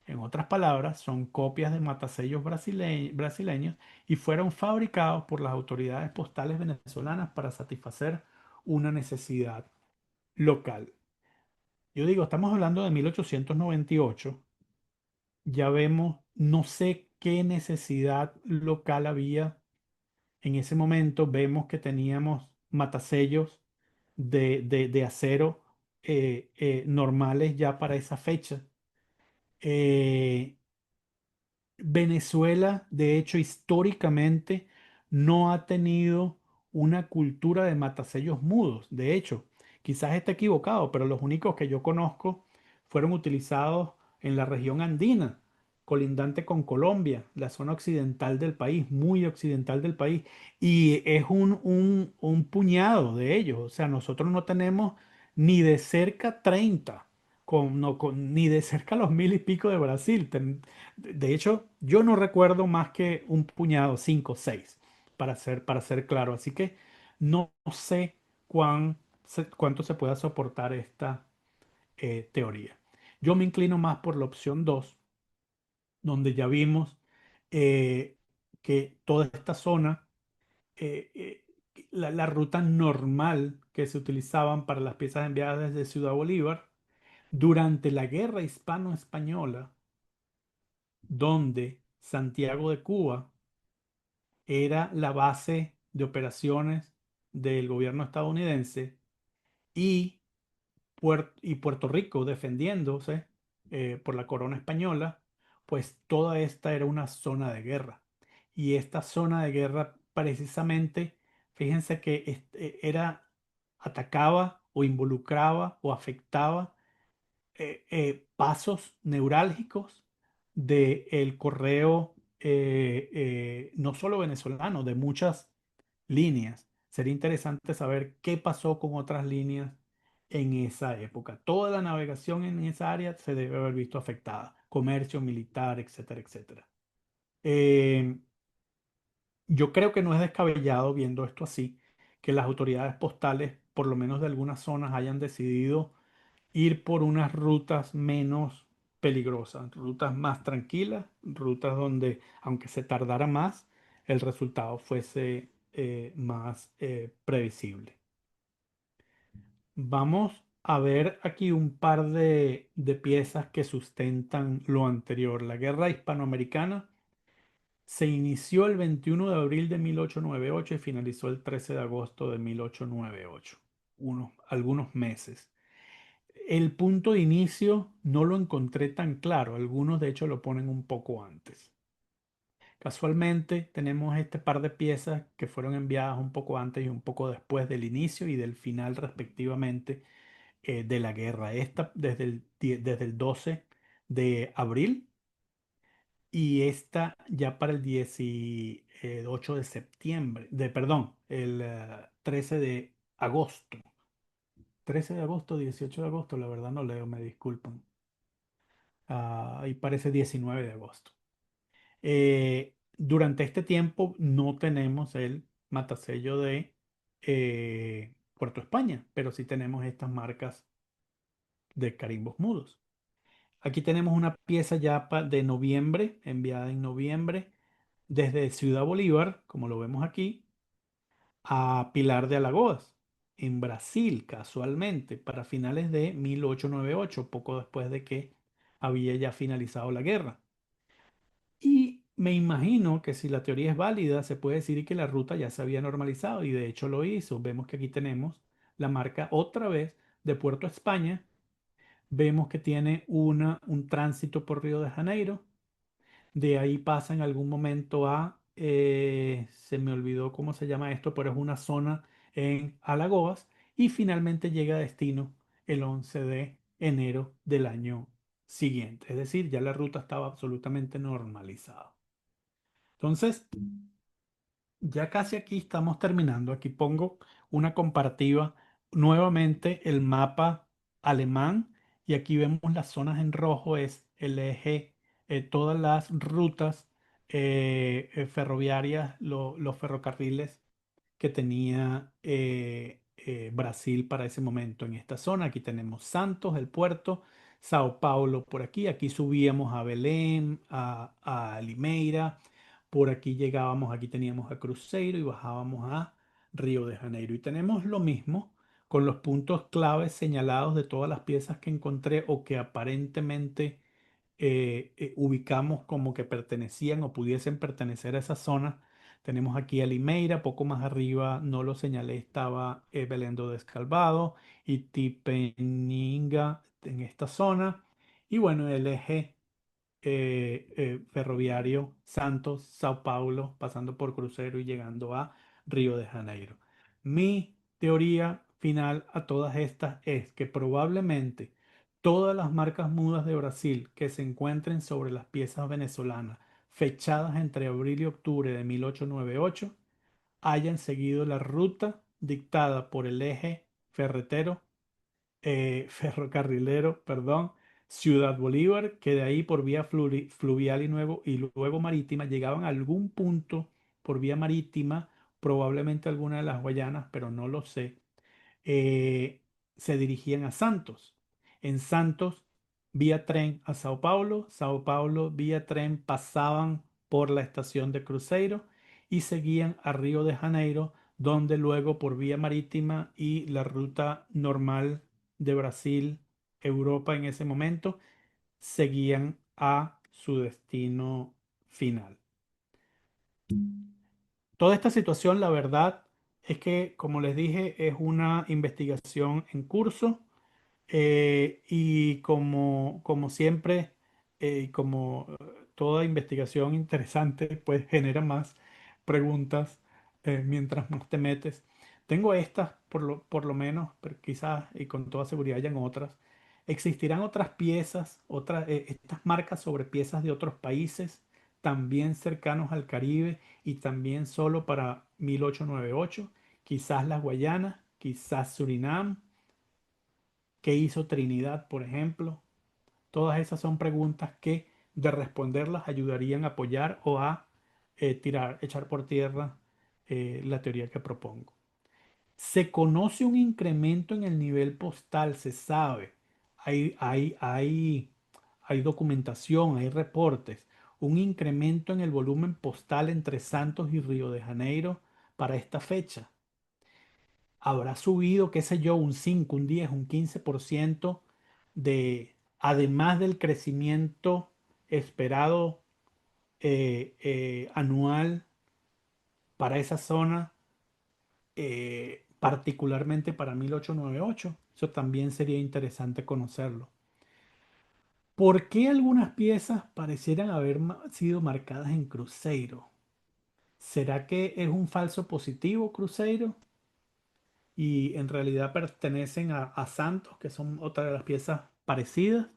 En otras palabras, son copias de matasellos brasileños y fueron fabricados por las autoridades postales venezolanas para satisfacer una necesidad local. Yo digo, estamos hablando de 1898, ya vemos, no sé qué necesidad local había en ese momento. Vemos que teníamos matasellos de acero normales ya para esa fecha. Eh, Venezuela, de hecho, históricamente no ha tenido una cultura de matasellos mudos. De hecho, quizás esté equivocado, pero los únicos que yo conozco fueron utilizados en la región andina, colindante con Colombia, la zona occidental del país, muy occidental del país. Y es un puñado de ellos. O sea, nosotros no tenemos ni de cerca 30, ni de cerca los mil y pico de Brasil. De hecho, yo no recuerdo más que un puñado, cinco o seis, para ser claro. Así que no sé cuánto se pueda soportar esta teoría. Yo me inclino más por la opción 2, donde ya vimos eh, que toda esta zona, eh, eh, la ruta normal que se utilizaban para las piezas enviadas desde Ciudad Bolívar, durante la Guerra Hispano-Española, donde Santiago de Cuba era la base de operaciones del gobierno estadounidense, y, y Puerto Rico defendiéndose por la corona española, pues toda esta era una zona de guerra. Y esta zona de guerra precisamente, fíjense que atacaba o involucraba o afectaba pasos neurálgicos del correo, no solo venezolano, de muchas líneas. Sería interesante saber qué pasó con otras líneas en esa época. Toda la navegación en esa área se debe haber visto afectada, comercio militar, etcétera, etcétera. Eh, yo creo que no es descabellado, viendo esto así, que las autoridades postales, por lo menos de algunas zonas, hayan decidido ir por unas rutas menos peligrosas, rutas más tranquilas, rutas donde, aunque se tardara más, el resultado fuese más previsible. Vamos a ver aquí un par de piezas que sustentan lo anterior. La guerra hispanoamericana se inició el 21 de abril de 1898 y finalizó el 13 de agosto de 1898, algunos meses. El punto de inicio no lo encontré tan claro, algunos de hecho lo ponen un poco antes. Casualmente tenemos este par de piezas que fueron enviadas un poco antes y un poco después del inicio y del final respectivamente de la guerra. Esta desde el 12 de abril, y esta ya para el 18 de septiembre, perdón, el 13 de agosto. 13 de agosto, 18 de agosto, la verdad no leo, me disculpan. Y parece 19 de agosto. Durante este tiempo no tenemos el matasello de Puerto España, pero sí tenemos estas marcas de carimbos mudos. Aquí tenemos una pieza ya de noviembre, enviada en noviembre, desde Ciudad Bolívar, como lo vemos aquí, a Pilar de Alagoas, en Brasil, casualmente, para finales de 1898, poco después de que había ya finalizado la guerra. Y me imagino que si la teoría es válida, se puede decir que la ruta ya se había normalizado, y de hecho lo hizo. Vemos que aquí tenemos la marca otra vez de Puerto España. Vemos que tiene un tránsito por Río de Janeiro. De ahí pasa en algún momento se me olvidó cómo se llama esto, pero es una zona en Alagoas, y finalmente llega a destino el 11 de enero del año siguiente. Es decir, ya la ruta estaba absolutamente normalizada. Entonces, ya casi aquí estamos terminando. Aquí pongo una comparativa. Nuevamente el mapa alemán, y aquí vemos las zonas en rojo, es el eje, todas las rutas ferroviarias, los ferrocarriles que tenía Brasil para ese momento en esta zona. Aquí tenemos Santos, el puerto, Sao Paulo por aquí. Aquí subíamos a Belém, a Limeira. Por aquí llegábamos, aquí teníamos a Cruzeiro y bajábamos a Río de Janeiro. Y tenemos lo mismo con los puntos claves señalados de todas las piezas que encontré o que aparentemente ubicamos como que pertenecían o pudiesen pertenecer a esa zona. Tenemos aquí a Limeira, poco más arriba, no lo señalé, estaba Belém do Descalvado y Tipeninga en esta zona. Y bueno, el eje ferroviario Santos, Sao Paulo, pasando por Cruzeiro y llegando a Río de Janeiro. Mi teoría final a todas estas es que probablemente todas las marcas mudas de Brasil que se encuentren sobre las piezas venezolanas fechadas entre abril y octubre de 1898 hayan seguido la ruta dictada por el eje ferretero ferrocarrilero, perdón, Ciudad Bolívar, que de ahí por vía fluvial y luego marítima llegaban a algún punto por vía marítima, probablemente alguna de las Guayanas, pero no lo sé, eh, se dirigían a Santos. En Santos, vía tren a Sao Paulo, Sao Paulo, vía tren pasaban por la estación de Cruzeiro y seguían a Río de Janeiro, donde luego por vía marítima y la ruta normal de Brasil, Europa en ese momento, seguían a su destino final. Toda esta situación, la verdad, es que, como les dije, es una investigación en curso. Y como siempre, como toda investigación interesante, pues genera más preguntas mientras más te metes. Tengo estas, por lo menos, pero quizás y con toda seguridad hayan otras. ¿Existirán otras piezas, estas marcas sobre piezas de otros países, también cercanos al Caribe y también solo para 1898? Quizás las Guayanas, quizás Surinam. ¿Qué hizo Trinidad, por ejemplo? Todas esas son preguntas que de responderlas ayudarían a apoyar o a echar por tierra la teoría que propongo. Se conoce un incremento en el nivel postal, se sabe. Hay documentación, hay reportes. Un incremento en el volumen postal entre Santos y Río de Janeiro para esta fecha habrá subido, qué sé yo, un 5, un 10, un 15% además del crecimiento esperado anual para esa zona, particularmente para 1898. Eso también sería interesante conocerlo. ¿Por qué algunas piezas parecieran haber sido marcadas en Cruzeiro? ¿Será que es un falso positivo Cruzeiro? Y en realidad pertenecen a Santos, que son otra de las piezas parecidas,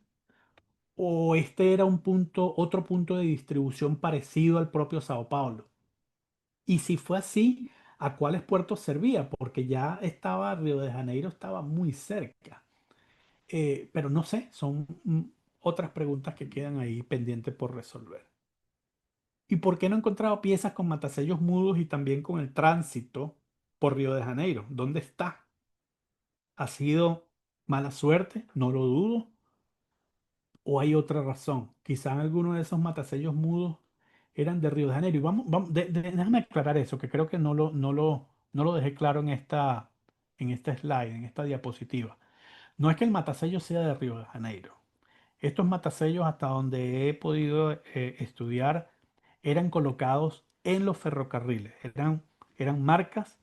o este era otro punto de distribución parecido al propio Sao Paulo. Y si fue así, ¿a cuáles puertos servía? Porque ya estaba, Río de Janeiro estaba muy cerca. Pero no sé, son otras preguntas que quedan ahí pendientes por resolver. ¿Y por qué no he encontrado piezas con matasellos mudos y también con el tránsito por Río de Janeiro? ¿Dónde está? ¿Ha sido mala suerte? No lo dudo. ¿O hay otra razón? Quizá alguno de esos matasellos mudos eran de Río de Janeiro. Y déjame aclarar eso, que creo que no lo dejé claro en esta slide, en esta diapositiva. No es que el matasello sea de Río de Janeiro. Estos matasellos, hasta donde he podido estudiar, eran colocados en los ferrocarriles. Eran marcas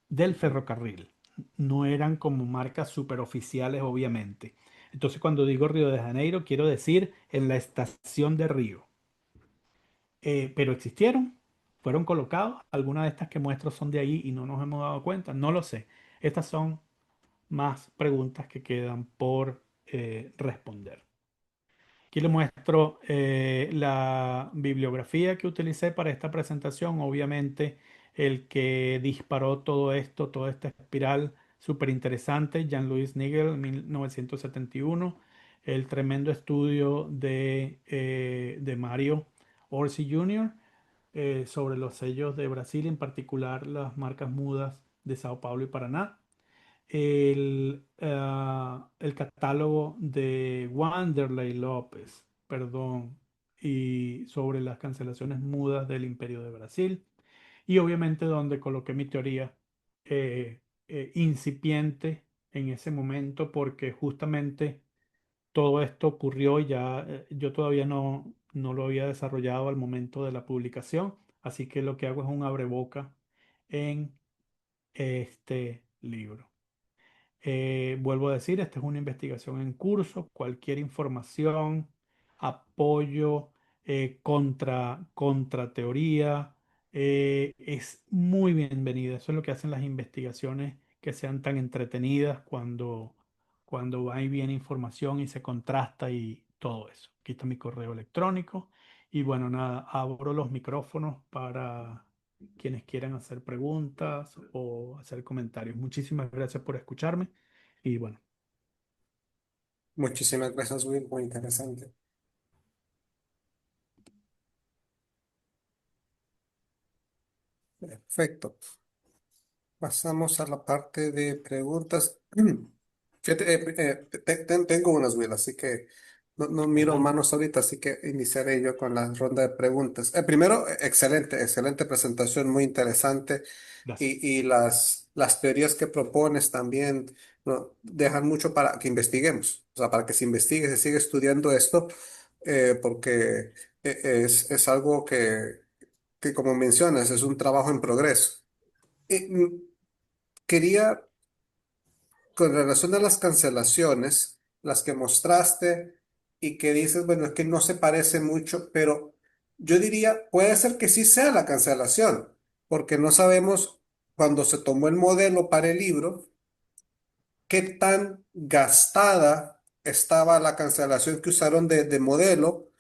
del ferrocarril. No eran como marcas superoficiales, obviamente. Entonces, cuando digo Río de Janeiro, quiero decir en la estación de Río. Pero existieron, fueron colocados. Algunas de estas que muestro son de ahí y no nos hemos dado cuenta. No lo sé. Estas son más preguntas que quedan por responder. Aquí le muestro la bibliografía que utilicé para esta presentación. Obviamente, el que disparó todo esto, toda esta espiral súper interesante, Jean-Louis Nigel, 1971. El tremendo estudio de Mario Orsi Jr. Sobre los sellos de Brasil, en particular las marcas mudas de Sao Paulo y Paraná. El catálogo de Wanderlei López, perdón, y sobre las cancelaciones mudas del Imperio de Brasil. Y obviamente donde coloqué mi teoría incipiente en ese momento porque justamente todo esto ocurrió y ya yo todavía no lo había desarrollado al momento de la publicación, así que lo que hago es un abreboca en este libro. Vuelvo a decir, esta es una investigación en curso. Cualquier información, apoyo, contra teoría, es muy bienvenida. Eso es lo que hacen las investigaciones que sean tan entretenidas cuando va y viene información y se contrasta y todo eso. Aquí está mi correo electrónico. Y bueno, nada, abro los micrófonos para quienes quieran hacer preguntas o hacer comentarios. Muchísimas gracias por escucharme y bueno, Muchísimas gracias, Will, muy interesante. Perfecto. Pasamos a la parte de preguntas. Fíjate, tengo unas, Will, así que no miro adelante. manos ahorita, así que iniciaré yo con la ronda de preguntas. Primero, excelente presentación, muy interesante. Gracias. Y las teorías que propones también, ¿no?, dejan mucho para que investiguemos, o sea, para que se investigue, se siga estudiando esto, porque es algo que, como mencionas, es un trabajo en progreso. Eh, mm, Quería, con relación a las cancelaciones, las que mostraste y que dices, bueno, es que no se parece mucho, pero yo diría, puede ser que sí sea la cancelación, porque no sabemos cuando se tomó el modelo para el libro, qué tan gastada estaba la cancelación que usaron de modelo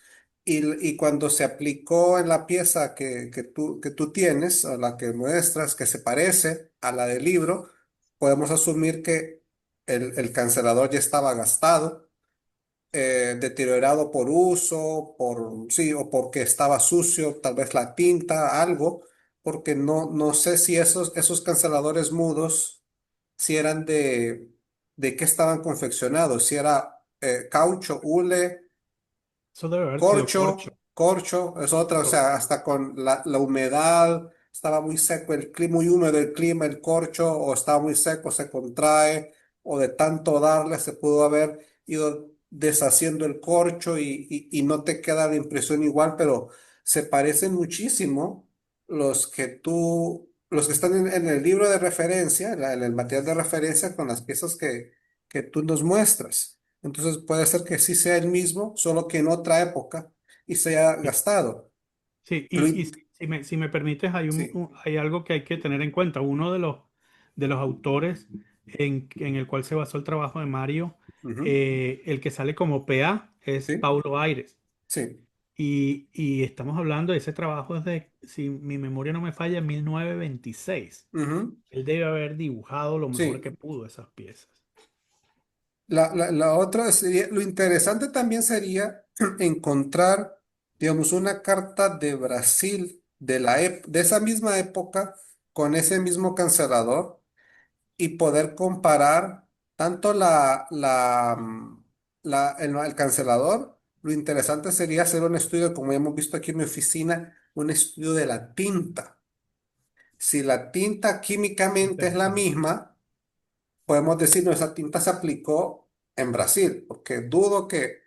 y cuando se aplicó en la pieza que tú tienes, a la que muestras, que se parece a la del libro, podemos asumir que el cancelador ya estaba gastado, deteriorado por uso, sí, o porque estaba sucio, tal vez la tinta, algo, porque no sé si esos canceladores mudos, si eran de qué estaban confeccionados, si era caucho, hule, Eso debe haber sido corcho. corcho, es otra, o sea, Corcho. hasta con la humedad, estaba muy seco el clima, muy húmedo el clima, el corcho, o estaba muy seco, se contrae, o de tanto darle se pudo haber ido deshaciendo el corcho y no te queda la impresión igual, pero se parecen muchísimo los que están en el libro de referencia, en el material de referencia con las piezas que tú nos muestras. Entonces puede ser que sí sea el mismo, solo que en otra época y se haya Sí, gastado. sí, Lo y in- si me permites, sí. hay algo que hay que tener en cuenta. Uno de los autores en el cual se basó el trabajo de Mario, Ujú. el que sale como PA es Sí, Paulo Aires. sí. Y estamos hablando de ese trabajo desde, si mi memoria no me falla, 1926. Ujú. Él debe haber dibujado lo mejor que Sí. pudo esas piezas. La otra sería, lo interesante también sería encontrar, digamos, una carta de Brasil de esa misma época con ese mismo cancelador y poder comparar tanto el cancelador. Lo interesante sería hacer un estudio, como ya hemos visto aquí en mi oficina, un estudio de la tinta. Si la tinta químicamente es la Interesante. misma, podemos decir, no, esa tinta se aplicó en Brasil, porque dudo que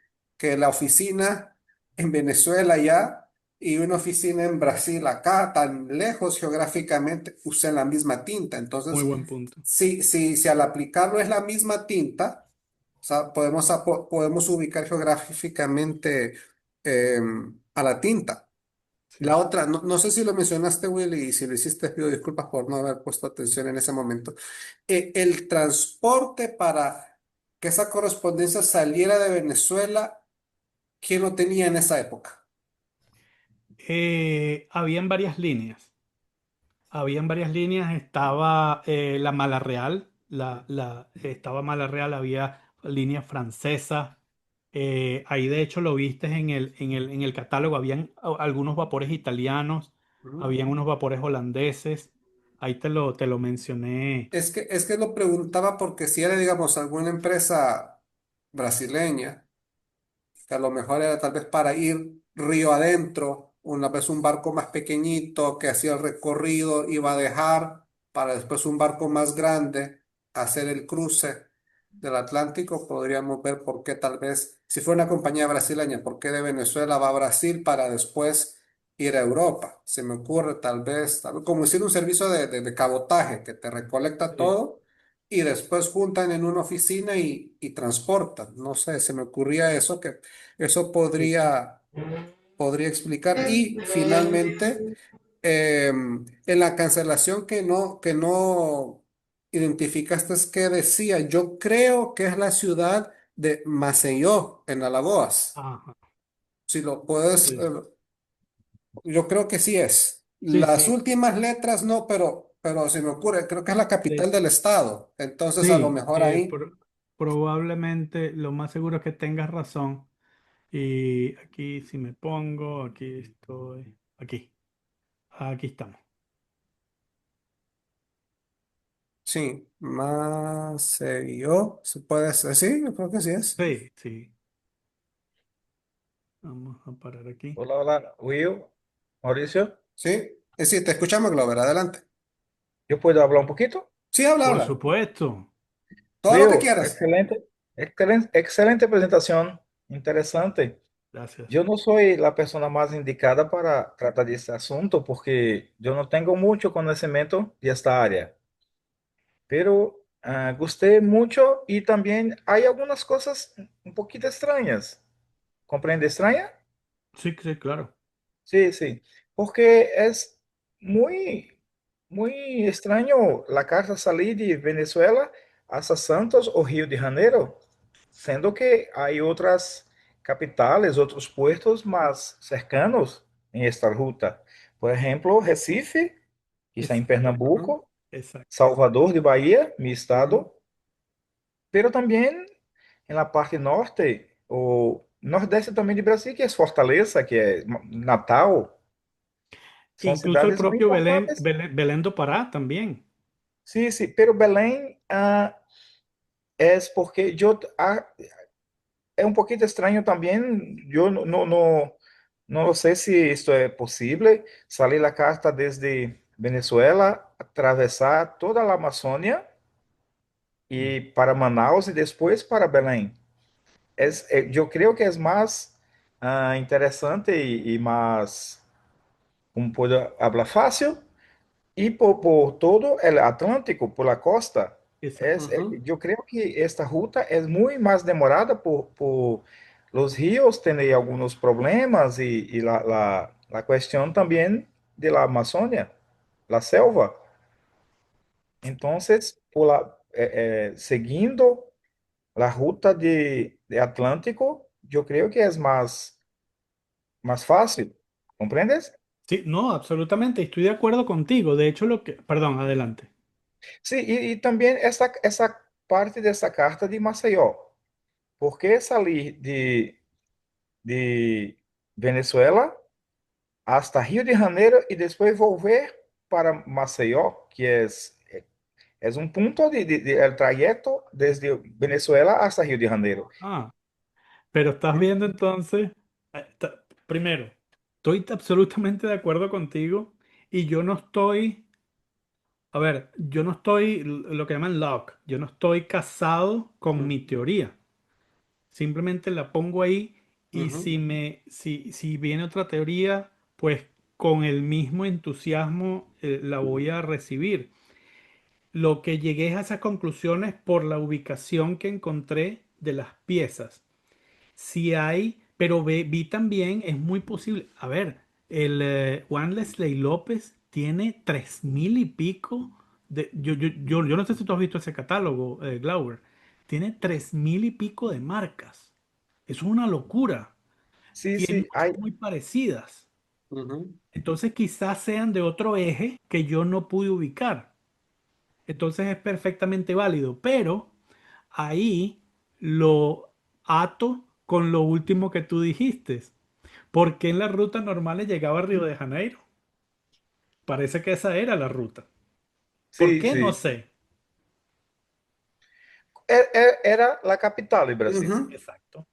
la oficina en Venezuela ya y una oficina en Brasil acá, tan lejos geográficamente, usen la misma tinta. Muy Entonces, buen punto. si al aplicarlo es la misma tinta, o sea, podemos ubicar geográficamente a la tinta. La Sí. otra, no sé si lo mencionaste, Willy, y si lo hiciste, pido disculpas por no haber puesto atención en ese momento. El transporte para que esa correspondencia saliera de Venezuela, ¿quién lo tenía en esa época? Habían varias líneas. Habían varias líneas. Estaba la Mala Real. Estaba Mala Real. Había líneas francesas. Ahí de hecho lo viste en el catálogo. Habían algunos vapores italianos. Ujú. Habían unos vapores holandeses. Ahí te lo mencioné. Es que lo preguntaba porque si era, digamos, alguna empresa brasileña, que a lo mejor era tal vez para ir río adentro, una vez un barco más pequeñito que hacía el recorrido, iba a dejar para después un barco más grande hacer el cruce. del Atlántico, podríamos ver por qué tal vez, si fuera una compañía brasileña, por qué de Venezuela va a Brasil para después ir a Europa. Se me ocurre tal vez como decir un servicio de cabotaje que te recolecta Sí, todo y después juntan en una oficina y transportan. No sé, se me ocurría eso, que eso sí. podría explicar. Y finalmente en la cancelación que no identificaste es que decía, yo creo que es la ciudad de Maceió, en Alagoas. Ajá. Si lo puedes, Sí, yo creo que sí es. sí, Las sí. últimas letras no, pero se me ocurre, creo que es la capital De- del estado. Entonces a lo sí, mejor ahí, probablemente lo más seguro es que tengas razón. Y aquí si me pongo, aquí estoy, aquí estamos. sí, Maceió, se puede decir, sí, yo creo que sí es. Sí, sí. Vamos a parar aquí. Hola, hola, Will, Mauricio. Sí, sí, te escuchamos, Glover, adelante. ¿Yo puedo hablar un poquito? Sí, habla, Por habla, supuesto. todo lo que Will, quieras. excelente, excelente, excelente presentación, interesante. Gracias. Yo no soy la persona más indicada para tratar de este asunto porque yo no tengo mucho conocimiento de esta área, pero gusté mucho y también hay algunas cosas un poquito extrañas. ¿Comprende extraña? Sí, sí, claro. Sí, sí, porque es muy, muy extraño la carta salir de Venezuela hasta Santos o Río de Janeiro, siendo que hay otras capitales, otros puertos más cercanos en esta ruta. Por ejemplo, Recife, que está en Ujú, Pernambuco, Exacto. Salvador de Bahia, mi ujú. estado, pero también en la parte norte o nordeste también de Brasil, que es Fortaleza, que es Natal. Son Incluso el ciudades muy propio importantes. Belén do Pará también. Sí, sí, pero Belém es porque es un poquito extraño también. Yo no sé si esto es posible. Salir la carta desde Venezuela, atravesar toda la Amazonia y para Manaus y después para Belém. Yo creo que es más interesante y más, como puedo hablar fácil. Y por todo el Atlántico, por la costa. Exacto. Yo creo que esta ruta es muy más demorada por los ríos tener algunos problemas y la cuestión también de la Amazonia, la selva. Entonces, siguiendo la ruta de Atlántico, yo creo que es más fácil. ¿Comprendes? Sí, no, absolutamente. Estoy de acuerdo contigo. De hecho, Perdón, adelante. Sí, y también esa parte de esta carta de Maceió. ¿Por qué salir de Venezuela hasta Rio de Janeiro y después volver para Maceió, que es un punto el trayecto desde Venezuela hasta Rio de Janeiro? Ah, pero estás viendo entonces, primero, estoy absolutamente de acuerdo contigo y yo no estoy, a ver, yo no estoy lo que llaman lock, yo no estoy casado con mi Ujú, teoría. Simplemente la pongo ahí y ujú. si viene otra teoría, pues con el mismo entusiasmo la voy a recibir. Lo que llegué es a esas conclusiones por la ubicación que encontré de las piezas. Si hay, pero vi también, es muy posible. A ver, el Juan Leslie López tiene 3.000 y pico yo no sé si tú has visto ese catálogo, Glauber. Tiene 3.000 y pico de marcas. Eso es una locura. Sí, Y hay sí, muchas muy parecidas. Ujú. Entonces quizás sean de otro eje que yo no pude ubicar. Entonces es perfectamente válido, pero ahí lo ato con lo último que tú dijiste. ¿Por qué en las rutas normales llegaba a Río de Janeiro? Parece que esa era la ruta. ¿Por sí, qué? No sí. sé. Era la capital de Brasil. Ujú. Exacto.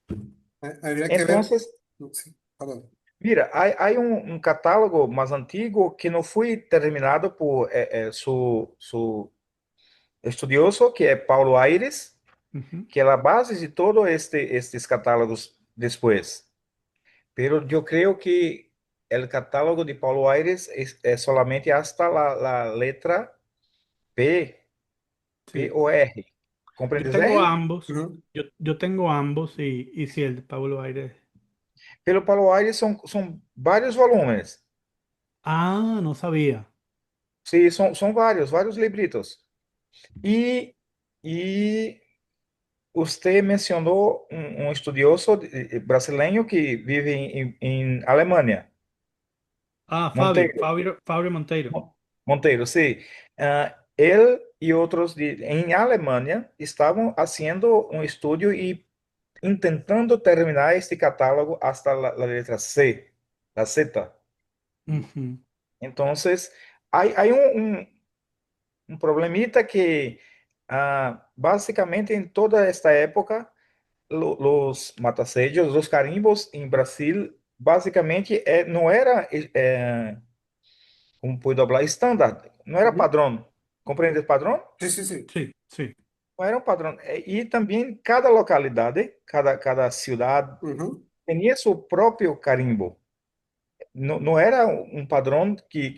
Habría que ver. Entonces, Sí, perdón. mira, hay un catálogo más antiguo que no fue terminado por su estudioso, que es Paulo Aires, Ujú. que é a base de todos estes catálogos depois. Pero yo creo que el catálogo de Paulo Aires es solamente hasta la letra P, P Sí. o R. Yo ¿Comprendes tengo R? ambos. Ujú. Yo tengo ambos y sí, el de Pablo Aires. Pelo Paulo Aires são vários volumes. Ah, no sabía. Sim, são vários libritos. E, e você mencionou um estudioso brasileiro que vive em Alemanha, Ah, Monteiro. Fabio Monteiro. Monteiro, sim. Ele e outros em Alemanha estavam fazendo um estudo e tentando terminar este catálogo hasta la letra C, la Z. Ujú, Então, há um problemita que, basicamente, em toda esta época, os matasellos, os carimbos em Brasil, basicamente, não era, como puedo falar, estándar, não era Ujú. padrão. Compreende padrão? Sí, sí, sí. sí, sí. Não era um padrão. E também cada localidade, cada cidade, Ujú. tinha seu próprio carimbo. Não era um padrão que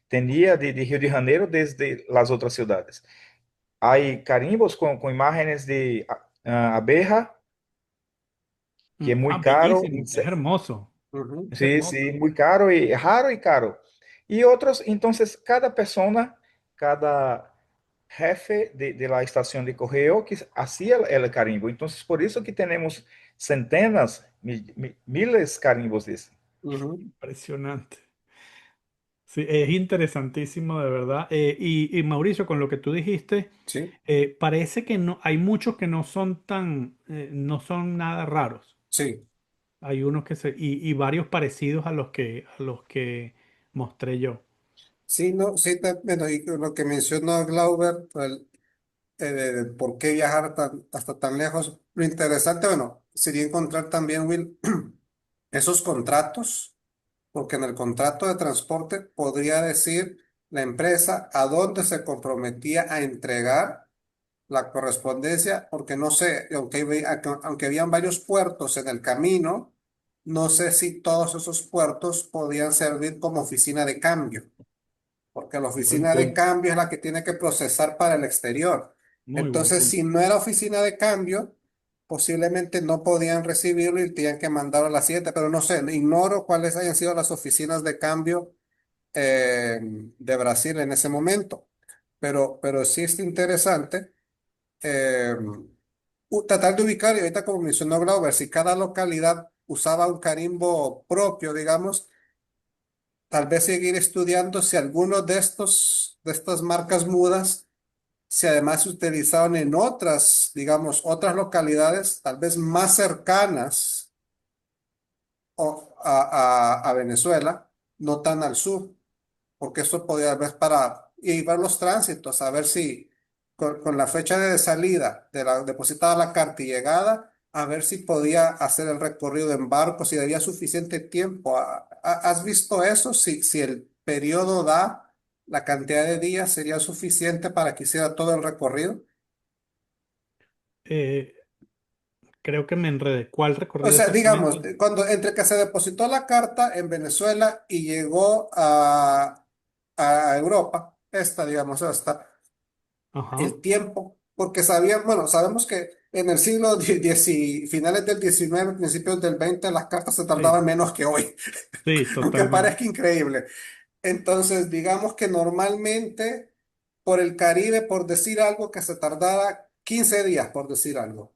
tinha de Rio de Janeiro desde as outras cidades. Há carimbos com imagens de abeja, que é Ah, muito caro. bellísimo. Es hermoso. Ujú. Es Sim, hermoso. sim, muito caro e raro e caro. E outros, então, cada persona, cada jefe de la estación de correo que hacía el carimbo. Entonces, por eso que tenemos centenas, miles carimbos de ese. Ujú. Impresionante. Sí, es interesantísimo, de verdad. Y Mauricio, con lo que tú dijiste, Sí, parece que no, hay muchos que no son no son nada raros. sí. Hay unos y varios parecidos a los que mostré yo. Sí, no, sí, bueno, y lo que mencionó Glauber, por qué viajar hasta tan lejos. Lo interesante, bueno, sería encontrar también, Will, esos contratos, porque en el contrato de transporte podría decir la empresa a dónde se comprometía a entregar la correspondencia, porque no sé, aunque habían varios puertos en el camino, no sé si todos esos puertos podían servir como oficina de cambio, porque la Buen oficina de punto. cambio es la que tiene que procesar para el exterior. Muy buen Entonces, punto. si no era oficina de cambio, posiblemente no podían recibirlo y tenían que mandarlo a la siguiente, pero no sé, ignoro cuáles hayan sido las oficinas de cambio de Brasil en ese momento. Pero sí es interesante eh, tratar de ubicar, y ahorita como mencionó Glauber, si cada localidad usaba un carimbo propio, digamos, tal vez seguir estudiando si algunos de estas marcas mudas, si además se utilizaban en otras, digamos, otras localidades, tal vez más cercanas a Venezuela, no tan al sur, porque esto podía ver para y ver los tránsitos, a ver si con la fecha de salida de la depositada la carta y llegada, a ver si podía hacer el recorrido en barco, si había suficiente tiempo. ¿Has visto eso? Si el periodo da, la cantidad de días sería suficiente para que hiciera todo el recorrido. Eh, Creo que me enredé. ¿Cuál O recorrido sea, digamos, exactamente? cuando entre que se depositó la carta en Venezuela y llegó a Europa, esta, digamos, esta. Ajá. El tiempo, porque bueno, sabemos que en el siglo finales del XIX, principios del XX, las cartas se Sí, tardaban menos que hoy, sí, aunque totalmente. parezca increíble. Entonces, digamos que normalmente por el Caribe, por decir algo, que se tardara 15 días, por decir algo.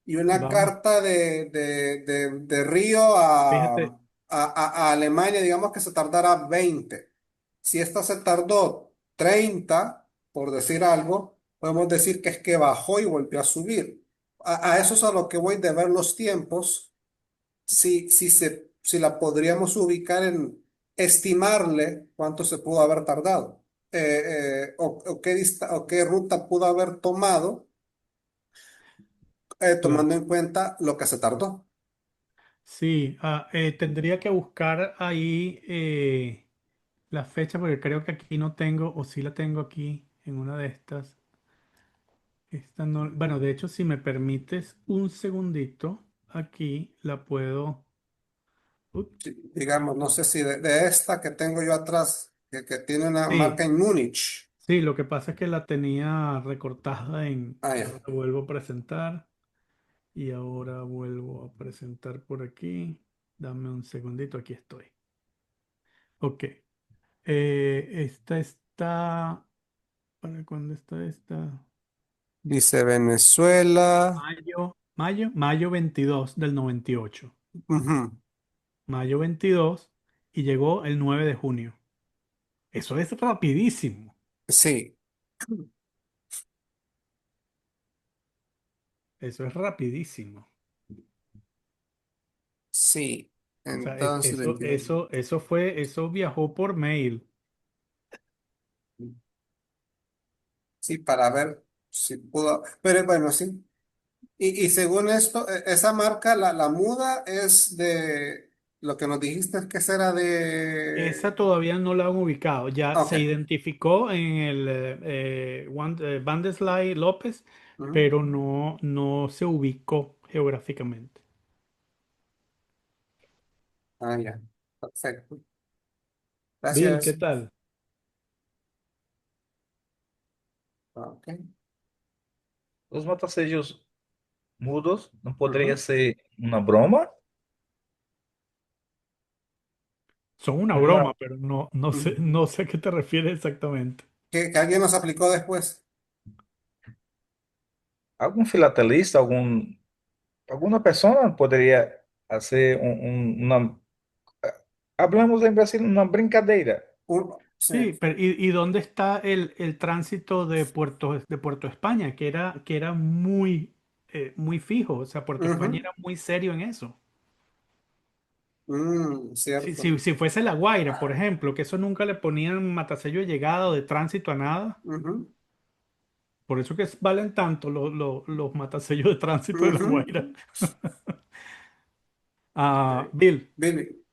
Y una Vamos. carta de Río Fíjate, a Alemania, digamos que se tardara 20. Si esta se tardó 30, por decir algo, podemos decir que es que bajó y volvió a subir. A eso es a lo que voy de ver los tiempos, si la podríamos ubicar en estimarle cuánto se pudo haber tardado, o qué ruta pudo haber tomado, claro. tomando en cuenta lo que se tardó. Sí, tendría que buscar ahí la fecha porque creo que aquí no tengo, o sí la tengo aquí en una de estas. Esta no, bueno, de hecho, si me permites un segundito, aquí la puedo. Ups, Sí, digamos, no sé si de esta que tengo yo atrás, que tiene una marca sí, en Múnich. sí, lo que pasa es que la tenía recortada en. Ah, ya. Ahora vuelvo a presentar y ahora vuelvo a presentar por aquí. Dame un segundito, aquí estoy. Ok. Esta está. ¿Para cuándo está esta? Dice Venezuela. Mayo 22 del 98. Ujú. Mayo 22 y llegó el 9 de junio. Eso es rapidísimo. Sí, Eso es rapidísimo. sí. O sea, Entonces, 22. eso viajó por mail. Sí, para ver si pudo. Pero bueno, sí. Y según esto, esa marca, la muda, es de lo que nos dijiste es que será Esa de. todavía no la han ubicado. Ya se Ok. identificó en el Vandeslay López, Ujú. pero no se ubicó geográficamente. Ah, ya. Perfecto. Bill, ¿qué Gracias. tal? Ok. Os matasellos mudos não poderia Ujú, ser uma broma? Son una Uma, broma, pero no sé, ujú. no sé a qué te refieres exactamente. Que alguien nos aplicó después. algum filatelista, alguma pessoa poderia fazer uma. Hablamos em Brasil uma brincadeira. Sí. Sí, pero ¿y dónde está el tránsito de Puerto España? Que era muy fijo. O sea, Puerto España Ujú. era muy serio en eso. Si, Cierto. si, si fuese La Guaira, por ejemplo, que eso nunca le ponían matasello de llegada o de tránsito a nada. Ujú, Por eso que valen tanto los matasellos de tránsito de La ujú. Guaira. Sí. Bill, Billy,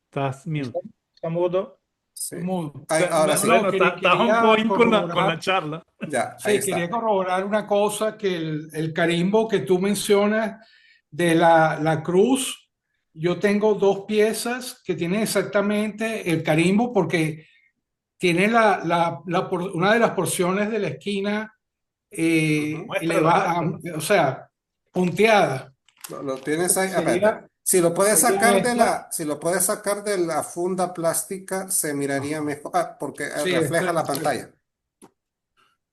estás mute. Está mudo. sí. Mudo. Ahí, ahora No, no, sí. Bueno, estás on quería point con la corroborar, charla. Ya, ahí sí, quería está. corroborar una cosa, que el carimbo que tú mencionas de la cruz, yo tengo dos piezas que tienen exactamente el carimbo porque tiene una de las porciones de la esquina Ujú. Muéstrala, muéstrala. o sea, punteada. Lo tienes ahí. Espérate. Sería, serían estas. Si lo puedes sacar de la funda plástica, se miraría Ajá. mejor. Ah, porque Sí, refleja la pantalla.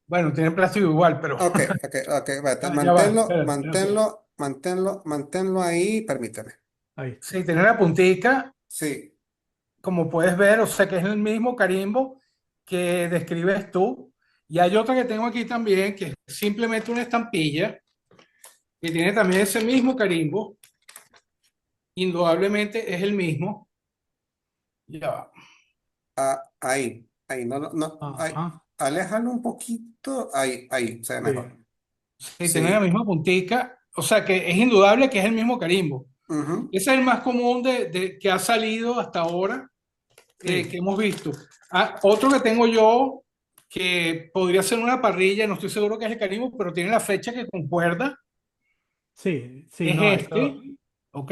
bueno, tiene plástico igual, pero Ok, ok, ok. Espérate. ya va, Manténlo, espérate, espérate. manténlo, manténlo, manténlo ahí. Permíteme. Ahí está. Sí, tiene la puntica, Sí. como puedes ver, o sea que es el mismo carimbo que describes tú. Y hay otra que tengo aquí también, que es simplemente una estampilla, que tiene también ese mismo carimbo. Indudablemente es el mismo. Ya va. Ah, ahí. Ahí. No, no, no. Ahí. Ajá. Aléjalo un poquito. Ahí, ahí. Se ve mejor. Sí. Sí, tiene la Sí. misma puntica, o sea que es indudable que es el mismo carimbo. Ujú. Ese es el más común que ha salido hasta ahora, que Sí. hemos visto. Ah, otro que tengo yo, que podría ser una parrilla, no estoy seguro que es el carimbo, pero tiene la fecha que concuerda, Sí, sí, no, es eso. este, ¿ok?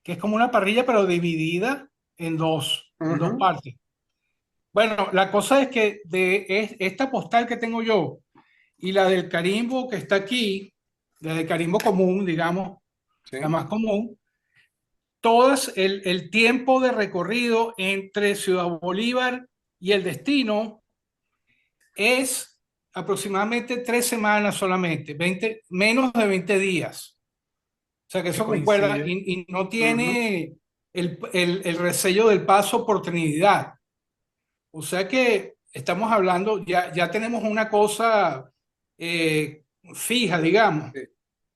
Que es como una parrilla, pero dividida en dos Ujú. partes. Bueno, la cosa es que esta postal que tengo yo y la del carimbo que está aquí, la del carimbo común, digamos, la Sí. más común, todas el tiempo de recorrido entre Ciudad Bolívar y el destino es aproximadamente 3 semanas solamente, menos de 20 días. O sea que Que eso concuerda coincide. y no Ujú. tiene el resello del paso por Trinidad. O sea que estamos hablando, ya tenemos una cosa fija, digamos, Sí.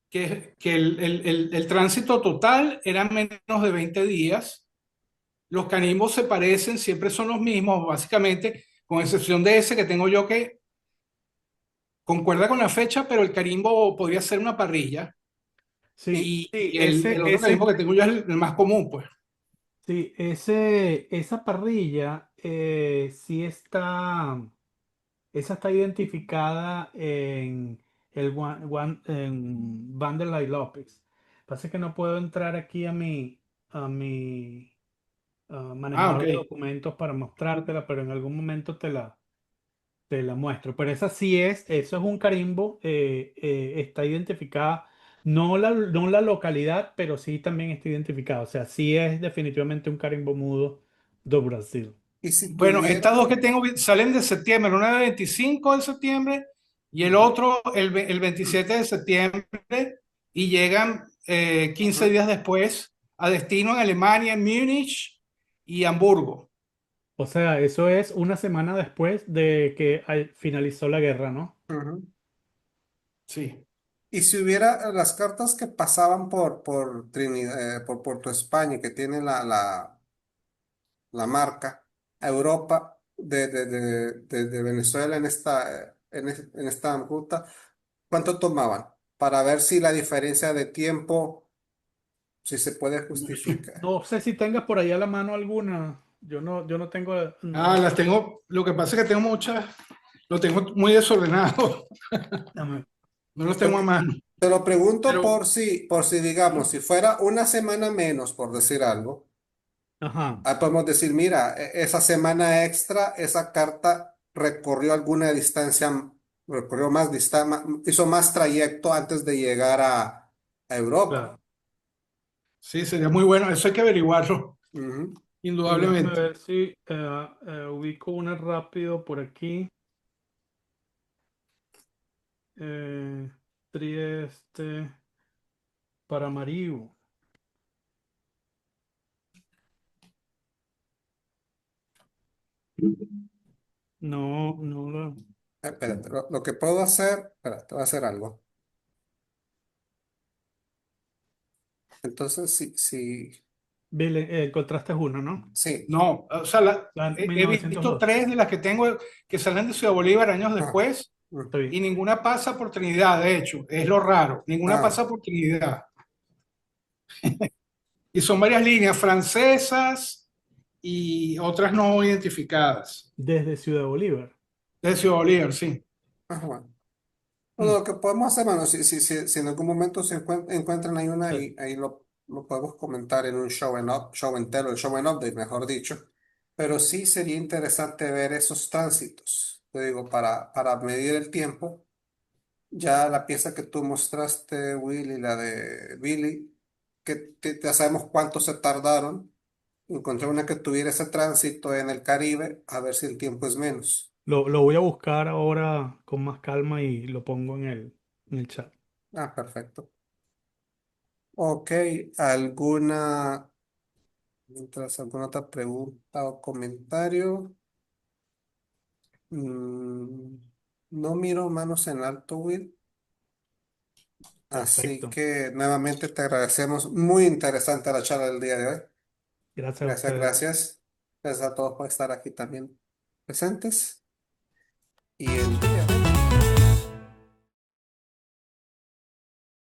que el tránsito total era menos de 20 días. Los canimbos se parecen, siempre son los mismos, básicamente, con excepción de ese que tengo yo que concuerda con la fecha, pero el carimbo podría ser una parrilla. Sí, sí, Y el otro carimbo que tengo yo es el más común, pues. esa parrilla sí está. esa está identificada en en Vanderlei López. Pasa que no puedo entrar aquí a mi Ah, manejador ok. de documentos para mostrártela, pero en algún momento te la muestro. Pero esa sí eso es un carimbo, está identificada, no la localidad, pero sí también está identificada. O sea, sí es definitivamente un carimbo mudo do Brasil. Y si Bueno, estas tuviera... dos que tengo salen de septiembre, una el 25 de septiembre y el Ujú, otro el 27 de septiembre, y llegan 15 ujú. días después a destino en Alemania, en Múnich y Hamburgo. O sea, eso es una semana después de que finalizó la guerra, ¿no? Ujú. Sí. Y si hubiera las cartas que pasaban por Trinidad, por Puerto España, que tienen la marca, a Europa, de Venezuela en esta ruta, ¿cuánto tomaban? Para ver si la diferencia de tiempo, si se puede justificar. No sé si tengas por ahí a la mano alguna. Yo no tengo. Ah, las tengo, lo que pasa es que tengo muchas, lo tengo muy desordenado, Dame- no los tengo a Porque mano. te lo pregunto Pero, por si digamos, si fuera una semana menos, por decir algo. Ajá, Ahí podemos decir, mira, esa semana extra, esa carta recorrió alguna distancia, recorrió más distancia, hizo más trayecto antes de llegar a Europa. claro. sí, sería muy bueno, eso hay que averiguarlo, Ujú. Y déjame indudablemente. ver si ubico una rápido por aquí. Eh, Trieste, Paramaribo. No, no lo. Espérate, lo que puedo hacer, espérate, voy a hacer algo. Entonces, Encontraste uno, ¿no? sí, No, o sea, La he visto 1902. tres de las que tengo que salen de Ciudad Bolívar años ah, después Está y bien. ninguna pasa por Trinidad, de hecho, es lo raro, ninguna ah, pasa por Trinidad. Y son varias líneas francesas y otras no identificadas. Desde Ciudad Bolívar. De Ciudad Bolívar, sí. bueno. Bueno, Mm, lo que podemos hacer, mano, si en algún momento se encuentran ahí una, sí, ahí lo podemos comentar en un show and tell, o el show and update, mejor dicho. Pero sí sería interesante ver esos tránsitos, te digo, para medir el tiempo. Ya la pieza que tú mostraste, Will, y la de Billy, que ya sabemos cuánto se tardaron. Encontré una que tuviera ese tránsito en el Caribe, a ver si el tiempo es menos. lo voy a buscar ahora con más calma y lo pongo en el chat. Ah, perfecto. Ok, ¿alguna, mientras alguna otra pregunta o comentario? Mm, no miro manos en alto, Will. Así Perfecto. que nuevamente te agradecemos. Muy interesante la charla del día de hoy. Gracias a Gracias, ustedes. gracias. Gracias a todos por estar aquí también presentes. Y el día.